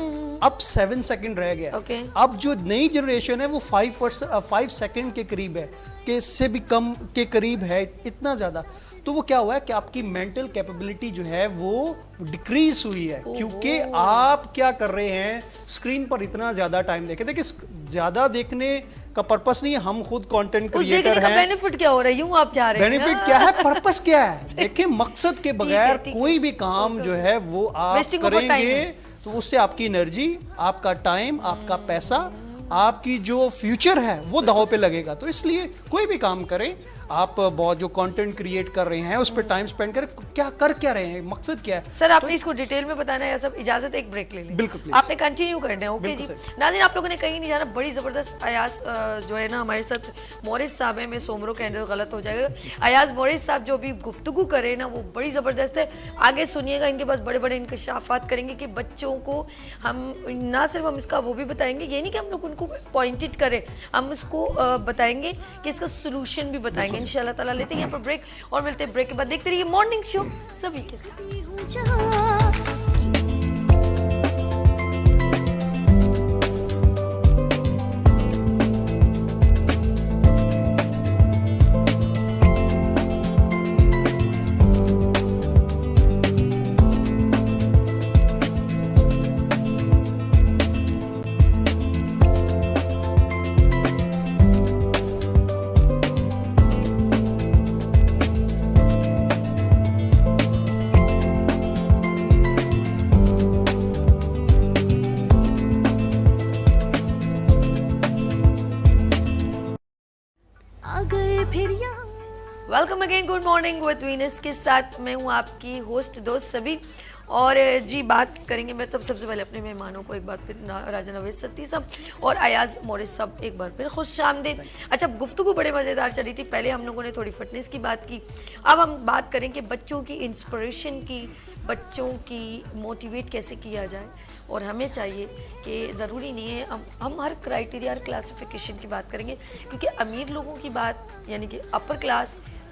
اب 7 سیکنڈ رہ گیا. اب جو نئی جنریشن ہے وہ 5 سیکنڈ کے قریب ہے, کہ اس سے بھی کم کے قریب ہے, اتنا زیادہ. تو وہ کیا ہوا ہے کہ آپ کی مینٹل کیپیبلٹی جو ہے وہ ڈیکریز ہوئی ہے, کیونکہ آپ کیا کر رہے ہیں, اسکرین پر اتنا زیادہ ٹائم دیکھیں زیادہ دیکھنے کا پرپس نہیں ہے. ہم خود کانٹینٹ کریٹر ہیں, بینیفٹ کیا ہو رہا ہے, یوں آپ چاہ رہے ہیں, بینیفٹ کیا ہے, پرپس کیا ہے. دیکھیں, مقصد کے بغیر کوئی بھی کام جو ہے وہ آپ کریں گے تو اس سے آپ کی انرجی, آپ کا ٹائم, آپ کا پیسہ, آپ کی جو فیوچر ہے وہ داؤ پہ لگے گا. تو اس لیے کوئی بھی کام کریں, آپ بہت جو کانٹینٹ کریٹ کر رہے ہیں اس پہ ٹائم سپینڈ کریں, کیا رہے ہیں, مقصد کیا ہے. سر آپ نے اس کو ڈیٹیل میں بتانا ہے, سب اجازت ایک بریک لے لیں, بالکل آپ نے کنٹینیو کرنا ہے. اوکے جی ناظرین, آپ لوگوں نے کہیں نہیں جانا, بڑی زبردست ایاز جو ہے نا ہمارے ساتھ مورس صاحب ہیں, میں سومرو کے اندر غلط ہو جائے گا, ایاز مورس صاحب جو بھی گفتگو کرے نا وہ بڑی زبردست ہے. آگے سنیے گا, ان کے پاس بڑے بڑے انکشافات کریں گے کہ بچوں کو ہم نہ صرف ہم اس کا وہ بھی بتائیں گے, یہ نہیں کہ ہم لوگ ان کو پوائنٹڈ کریں, ہم اس کو بتائیں گے کہ اس کا سلوشن بھی بتائیں گے ان شاء اللہ تعالیٰ. لیتے ہیں یہاں پر بریک اور ملتے ہیں بریک کے بعد. دیکھتے رہیے مارننگ شو سبھی کے ساتھ. Welcome again, good morning with Venus کے ساتھ میں ہوں آپ کی ہوسٹ دوست سبھی. اور جی بات کریں گے, میں تب سب سے پہلے اپنے مہمانوں کو ایک بار پھر راجہ نوید ستی صاحب اور ایاز مورس صاحب ایک بار پھر خوش آمدید. اچھا, گفتگو بڑے مزیدار چلی تھی, پہلے ہم لوگوں نے تھوڑی فٹنس کی بات کی, اب ہم بات کریں کہ بچوں کی انسپریشن کی, بچوں کی موٹیویٹ کیسے کیا جائے. اور ہمیں چاہیے کہ ضروری نہیں ہے ہم ہر کرائٹیریا, ہر کلاسیفیکیشن کی بات کریں گے, کیونکہ امیر لوگوں کی بات یعنی کہ اپر کلاس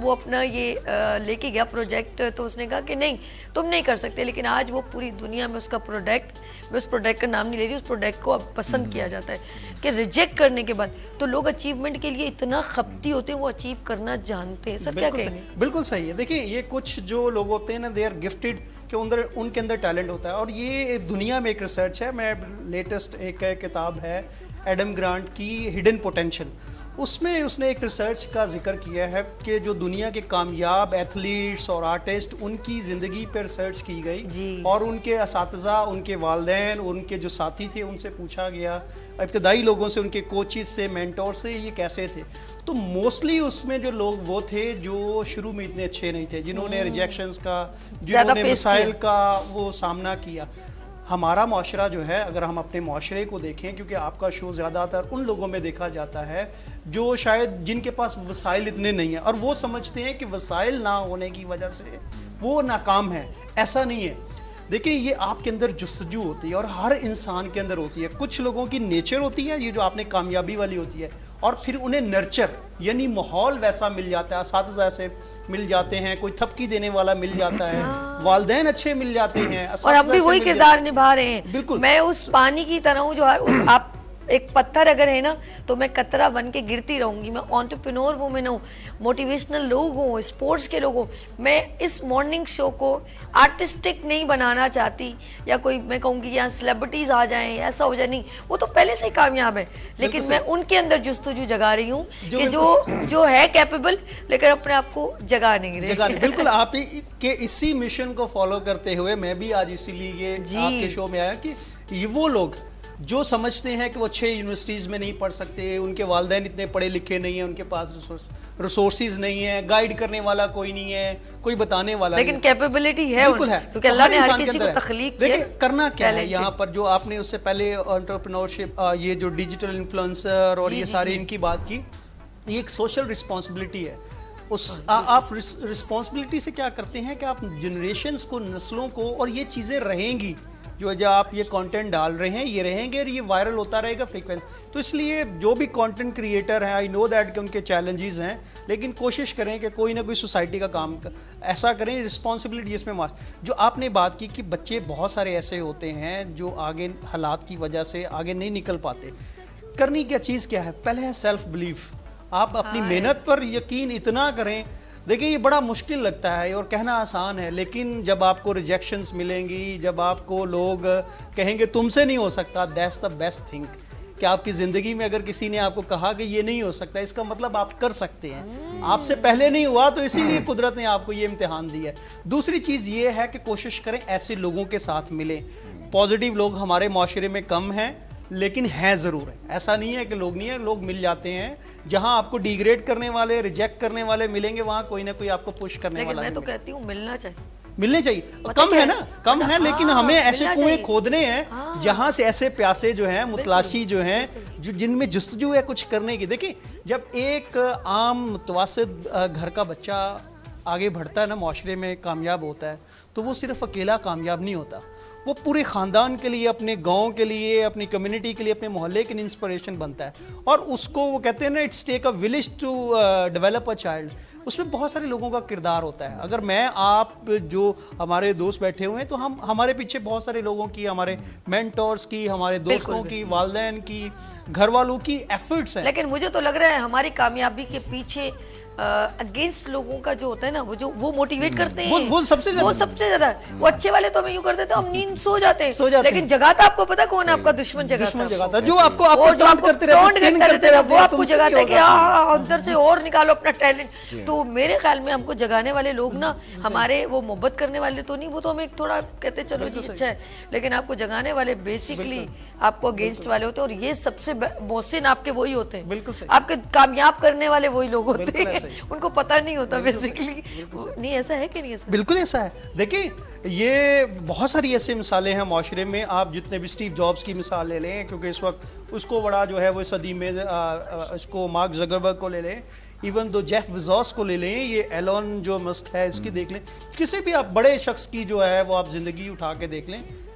وہ اپنا یہ لے کے گیا پروجیکٹ تو اس نے کہا کہ نہیں تم نہیں کر سکتے، لیکن آج وہ پوری دنیا میں اس کا پروڈکٹ، میں اس پروڈکٹ کا نام نہیں لے رہی، اس پروڈکٹ کو اب پسند کیا جاتا ہے کہ ریجیکٹ کرنے کے بعد تو لوگ اچیومنٹ کے لیے اتنا خپتی ہوتے ہیں، وہ اچیو کرنا جانتے ہیں. سر کیا کہیں گے؟ بالکل صحیح ہے. دیکھیں یہ کچھ جو لوگ ہوتے ہیں نا دے آر گفٹیڈ کہ ان کے اندر ٹیلنٹ ہوتا ہے، اور یہ دنیا میں ایک ریسرچ ہے، میں لیٹسٹ ایک کتاب ہے ایڈم گرانٹ کی ہڈن پوٹینشیل، اس میں اس نے ایک ریسرچ کا ذکر کیا ہے کہ جو دنیا کے کامیاب ایتھلیٹس اور آرٹسٹ ان کی زندگی پہ ریسرچ کی گئی اور ان کے اساتذہ، ان کے والدین، ان کے جو ساتھی تھے ان سے پوچھا گیا، ابتدائی لوگوں سے، ان کے کوچز سے، مینٹور سے، یہ کیسے تھے. تو موسٹلی اس میں جو لوگ وہ تھے جو شروع میں اتنے اچھے نہیں تھے، جنہوں نے ریجیکشنز کا، جنہوں نے مسائل کا وہ سامنا کیا. ہمارا معاشرہ جو ہے، اگر ہم اپنے معاشرے کو دیکھیں، کیونکہ آپ کا شو زیادہ تر ان لوگوں میں دیکھا جاتا ہے جو شاید جن کے پاس وسائل اتنے نہیں ہیں اور وہ سمجھتے ہیں کہ وسائل نہ ہونے کی وجہ سے وہ ناکام ہیں. ایسا نہیں ہے. دیکھیں یہ آپ کے اندر جستجو ہوتی ہے اور ہر انسان کے اندر ہوتی ہے. کچھ لوگوں کی نیچر ہوتی ہے یہ جو آپ نے کامیابی والی ہوتی ہے، اور پھر انہیں نرچر یعنی ماحول ویسا مل جاتا ہے، اساتذہ سے مل جاتے ہیں، کوئی تھپکی دینے والا مل جاتا ہے، والدین اچھے مل جاتے ہیں، اور ہم بھی وہی کردار نبھا رہے ہیں. بالکل میں اس پانی کی طرح ہوں جو آپ ایک پتھر اگر ہے نا تو میں قطرہ بن کے گرتی رہوں گی. میں انٹرپرینور وومن ہوں، موٹیویشنل لوگ ہوں، اسپورٹس کے لوگ ہوں. میں اس مارننگ شو کو آرٹسٹک نہیں بنانا چاہتی یا کوئی میں کہوں گی یہاں سیلیبریٹیز آ جائیں ایسا ہو جائے، نہیں، وہ تو پہلے سے ہی کامیاب ہے، لیکن میں ان کے اندر جستجو جگا رہی ہوں کہ جو ہے کیپیبل لیکن اپنے آپ کو جگا نہیں رہے. بالکل آپ کے اسی مشن کو فالو کرتے ہوئے میں بھی آج اسی لیے آپ کے شو میں آیا کہ یہ وہ لوگ جو سمجھتے ہیں کہ وہ اچھے یونیورسٹیز میں نہیں پڑھ سکتے، ان کے والدین اتنے پڑھے لکھے نہیں ہیں، ان کے پاس ریسورسز نہیں ہیں، گائیڈ کرنے والا کوئی نہیں ہے، کوئی بتانے والا نہیں، لیکن کیپیبلٹی ہے، بالکل ہے، کیونکہ اللہ نے ہر کسی کو تخلیق کیا. دیکھیں کرنا کیا ہے یہاں پر، جو آپ نے اس سے پہلے انٹرپرینورشپ، یہ جو ڈیجیٹل انفلوئنسر اور یہ سارے ان کی بات کی، یہ ایک سوشل رسپانسبلٹی ہے. آپ رسپانسبلٹی سے کیا کرتے ہیں کہ آپ جنریشنز کو، نسلوں کو، اور یہ چیزیں رہیں گی جو آپ یہ کانٹینٹ ڈال رہے ہیں یہ رہیں گے اور یہ وائرل ہوتا رہے گا فریکوینٹ. تو اس لیے جو بھی کانٹینٹ کریٹر ہیں، آئی نو دیٹ کہ ان کے چیلنجز ہیں، لیکن کوشش کریں کہ کوئی نہ کوئی سوسائٹی کا کام ایسا کریں، رسپانسبلٹی اس میں. جو آپ نے بات کی کہ بچے بہت سارے ایسے ہوتے ہیں جو آگے حالات کی وجہ سے آگے نہیں نکل پاتے. کرنی کیا چیز کیا ہے؟ پہلے ہے سیلف بلیف. آپ اپنی محنت پر یقین اتنا کریں. دیکھیں یہ بڑا مشکل لگتا ہے اور کہنا آسان ہے، لیکن جب آپ کو ریجیکشنز ملیں گی، جب آپ کو لوگ کہیں گے تم سے نہیں ہو سکتا، دیٹس دا بیسٹ تھنگ. کہ آپ کی زندگی میں اگر کسی نے آپ کو کہا کہ یہ نہیں ہو سکتا، اس کا مطلب آپ کر سکتے ہیں. آپ سے پہلے نہیں ہوا تو اسی لیے قدرت نے آپ کو یہ امتحان دیا ہے. دوسری چیز یہ ہے کہ کوشش کریں ایسے لوگوں کے ساتھ ملیں. پازیٹیو لوگ ہمارے معاشرے میں کم ہیں لیکن ہیں ضرور ہے. ایسا نہیں ہے کہ لوگ نہیں ہیں، لوگ مل جاتے ہیں. جہاں آپ کو ڈیگریڈ کرنے والے، ریجیکٹ کرنے والے ملیں گے، وہاں کوئی نہ کوئی آپ کو پش کرنے والا. لیکن میں تو کہتی ہوں ملنا چاہیے. کم ہے نا، کم ہے، لیکن ہمیں ایسے کنویں کھودنے ہیں جہاں سے ایسے پیاسے جو ہیں، متلاشی جو ہیں، جن میں جستجو ہے کچھ کرنے کی. دیکھیں جب ایک عام متوسط گھر کا بچہ آگے بڑھتا ہے نا، معاشرے میں کامیاب ہوتا ہے، تو وہ صرف اکیلا کامیاب نہیں ہوتا، وہ پورے خاندان کے لیے، اپنے گاؤں کے لیے، اپنی کمیونٹی کے لیے، اپنے محلے کے لیے انسپریشن بنتا ہے. اور اس کو وہ کہتے ہیں نا it's take a village to develop a child. اس میں بہت سارے لوگوں کا کردار ہوتا ہے. اگر میں آپ جو ہمارے دوست بیٹھے ہوئے ہیں تو ہمارے پیچھے بہت سارے لوگوں کی، ہمارے مینٹورز کی، ہمارے دوستوں کی، والدین کی، گھر والوں کی ایفرٹس ہیں. لیکن مجھے تو لگ رہا ہے ہماری کامیابی کے پیچھے اگینسٹ لوگوں کا جو ہوتا ہے نا، وہ موٹیویٹ کرتے ہیں، وہ سب سے زیادہ. وہ اچھے والے تو ہمیں یوں کرتے تھے، ہم نیند سو جاتے ہیں، لیکن جگاتا آپ کو پتا کون ہے؟ آپ کا دشمن جگاتا ہے، جو آپ کو کرتے رہتے ہیں، وہ آپ کو جگاتا ہے کہ اندر سے اور نکالو اپنا ٹیلنٹ. تو میرے خیال میں ہم کو جگانے والے لوگ نا، ہمارے وہ محبت کرنے والے تو نہیں، وہ تو ہمیں تھوڑا کہتے چلو جی اچھا ہے، لیکن آپ کو جگانے والے بیسکلی آپ کو اگینسٹ والے ہوتے ہیں. اور یہ سب سے محسن آپ کے وہی ہوتے ہیں، آپ کے کامیاب کرنے والے وہی لوگ ہوتے ہیں. ان کو پتہ نہیں ہوتا بیسکلی. نہیں ایسا ہے کہ نہیں ایسا؟ بالکل ایسا ہے. دیکھیں یہ بہت ساری ایسی مثالیں ہیں معاشرے میں. آپ جتنے بھی اسٹیو جابس کی مثال لے لیں، کیونکہ اس وقت اس کو بڑا جو ہے وہ صدی میں، اس کو مارک زکربرگ کو لے لیں، ایون دو جیف بیزوس کو لے لیں، یہ ایلون جو مسک ہے اس کی دیکھ لیں، کسی بھی آپ بڑے شخص کی جو ہے وہ آپ زندگی اٹھا کے دیکھ لیں،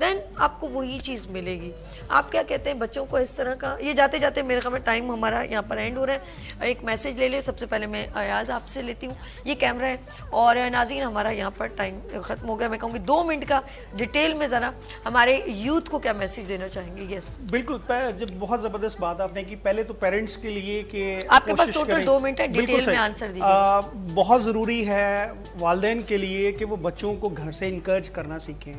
دین آپ کو وہی چیز ملے گی. آپ کیا کہتے ہیں بچوں کو اس طرح کا, یہ جاتے جاتے میرے خیال میں ٹائم ہمارا یہاں پر اینڈ ہو رہا ہے, ایک میسج لے لیں. سب سے پہلے میں ایاز آپ سے لیتی ہوں, یہ کیمرہ ہے, اور ناظرین ہمارا یہاں پر ٹائم ختم ہو گیا. میں کہوں گی 2 منٹ کا ڈیٹیل میں ذرا ہمارے یوتھ کو کیا میسج دینا چاہیں گے. یس بالکل, جب بہت زبردست بات آپ نے کی. پہلے تو پیرنٹس کے لیے کہ آپ کے پاس ٹوٹل 2 منٹ ہے, ڈیٹیل میں آنسر دیجیے. بہت ضروری ہے والدین کے لیے کہ وہ بچوں کو گھر سے انکریج کرنا سیکھیں.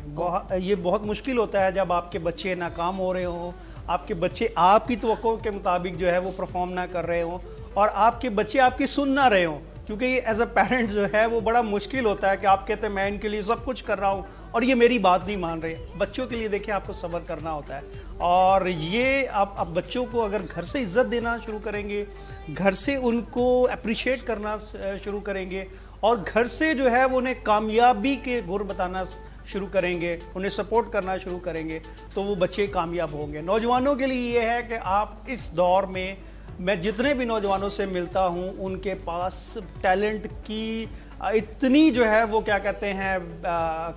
یہ بہت مشکل ہوتا ہے جب آپ کے بچے ناکام ہو رہے ہوں, آپ کے بچے آپ کی توقع کے مطابق جو ہے وہ پرفارم نہ کر رہے ہوں, اور آپ کے بچے آپ کی سن نہ رہے ہوں. کیونکہ یہ ایز اے پیرنٹ جو ہے وہ بڑا مشکل ہوتا ہے کہ آپ کہتے ہیں میں ان کے لیے سب کچھ کر رہا ہوں اور یہ میری بات نہیں مان رہے. بچوں کے لیے دیکھیں آپ کو صبر کرنا ہوتا ہے, اور یہ آپ بچوں کو اگر گھر سے عزت دینا شروع کریں گے, گھر سے ان کو اپریشیٹ کرنا شروع کریں گے, اور گھر سے جو ہے وہ انہیں کامیابی کے گر بتانا شروع کریں گے, انہیں سپورٹ کرنا شروع کریں گے, تو وہ بچے کامیاب ہوں گے. نوجوانوں کے لیے یہ ہے کہ آپ اس دور میں جتنے بھی نوجوانوں سے ملتا ہوں ان کے پاس ٹیلنٹ کی اتنی جو ہے وہ کیا کہتے ہیں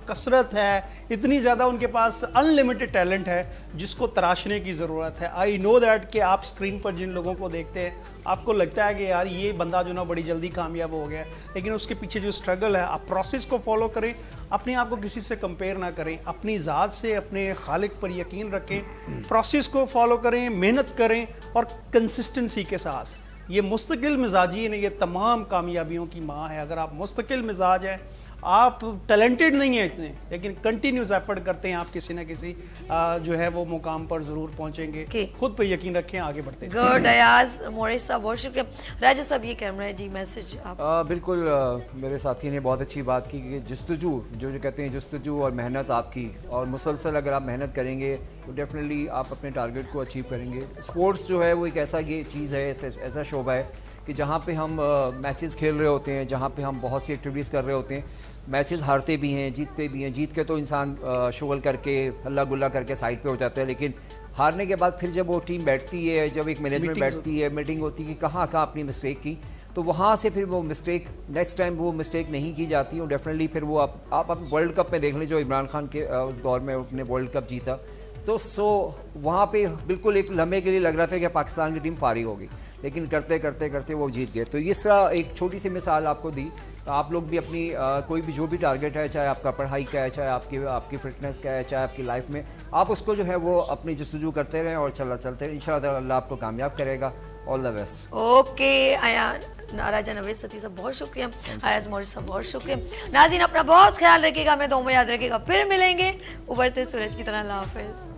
کثرت ہے, اتنی زیادہ ان کے پاس ان لمیٹڈ ٹیلنٹ ہے جس کو تراشنے کی ضرورت ہے. آئی نو دیٹ کہ آپ اسکرین پر جن لوگوں کو دیکھتے ہیں آپ کو لگتا ہے کہ یار یہ بندہ جو نا بڑی جلدی کامیاب ہو گیا, لیکن اس کے پیچھے جو اسٹرگل ہے, آپ پروسیس کو فالو کریں, اپنے آپ کو کسی سے کمپیئر نہ کریں, اپنی ذات سے اپنے خالق پر یقین رکھیں, پروسیس کو فالو کریں, محنت کریں, اور کنسسٹنسی کے ساتھ. یہ مستقل مزاجی نے یہ تمام کامیابیوں کی ماں ہے. اگر آپ مستقل مزاج ہیں, آپ ٹیلنٹڈ نہیں ہیں اتنے, لیکن کنٹینیوس ایفرٹ کرتے ہیں, آپ کسی نہ کسی جو ہے وہ مقام پر ضرور پہنچیں گے. خود پہ یقین رکھیں, آگے بڑھتے ہیں. گڈ ایاز, مورش صاحب بہت شکریہ. راجہ صاحب یہ کیمرہ ہے جی, میسج آپ. بالکل, میرے ساتھی نے بہت اچھی بات کی کہ جستجو جو کہتے ہیں جستجو اور محنت آپ کی, اور مسلسل اگر آپ محنت کریں گے تو ڈیفینیٹلی آپ اپنے ٹارگیٹ کو اچیو کریں گے. اسپورٹس جو ہے وہ ایک ایسا یہ چیز ہے, ایسا شعبہ ہے کہ جہاں پہ ہم میچز کھیل رہے ہوتے ہیں, جہاں پہ ہم بہت سی ایکٹیویٹیز کر رہے ہوتے ہیں. میچز ہارتے بھی ہیں, جیتتے بھی ہیں. جیت کے تو انسان شغل کر کے ہلا گلا کر کے سائڈ پہ ہو جاتا ہے, لیکن ہارنے کے بعد پھر جب وہ ٹیم بیٹھتی ہے, جب ایک مینجمنٹ بیٹھتی ہے, میٹنگ ہوتی ہے کہ کہاں اپنی مسٹیک کی, تو وہاں سے پھر وہ مسٹیک نیکسٹ ٹائم وہ مسٹیک نہیں کی جاتی. اور ڈیفینیٹلی پھر وہ آپ ورلڈ کپ میں دیکھ لیں جو عمران خان کے اس دور میں اپنے ورلڈ کپ جیتا, تو وہاں پہ بالکل ایک لمحے کے لیے لگ رہا تھا کہ پاکستان کی ٹیم فارغ ہوگی, لیکن کرتے کرتے کرتے وہ جیت گئے. تو اس طرح ایک چھوٹی سی مثال آپ کو دی. آپ لوگ بھی اپنی کوئی بھی جو بھی ٹارگیٹ ہے, چاہے آپ کا پڑھائی کا ہے, چاہے آپ کی فٹنس کا ہے, چاہے آپ کی لائف میں, آپ اس کو جو ہے وہ اپنی جستجو کرتے رہیں اور چلتے رہیں. انشاءاللہ اللہ آپ کو کامیاب کرے گا. آل دا بیسٹ. اوکے راجہ نوید ستی صاحب بہت شکریہ, ایاز مورش صاحب بہت شکریہ. ناظرین اپنا بہت خیال رکھیے گا, میں دعاؤں میں یاد رکھیے گا. پھر ملیں گے ابھرتے سورج کی طرح. اللہ حافظ.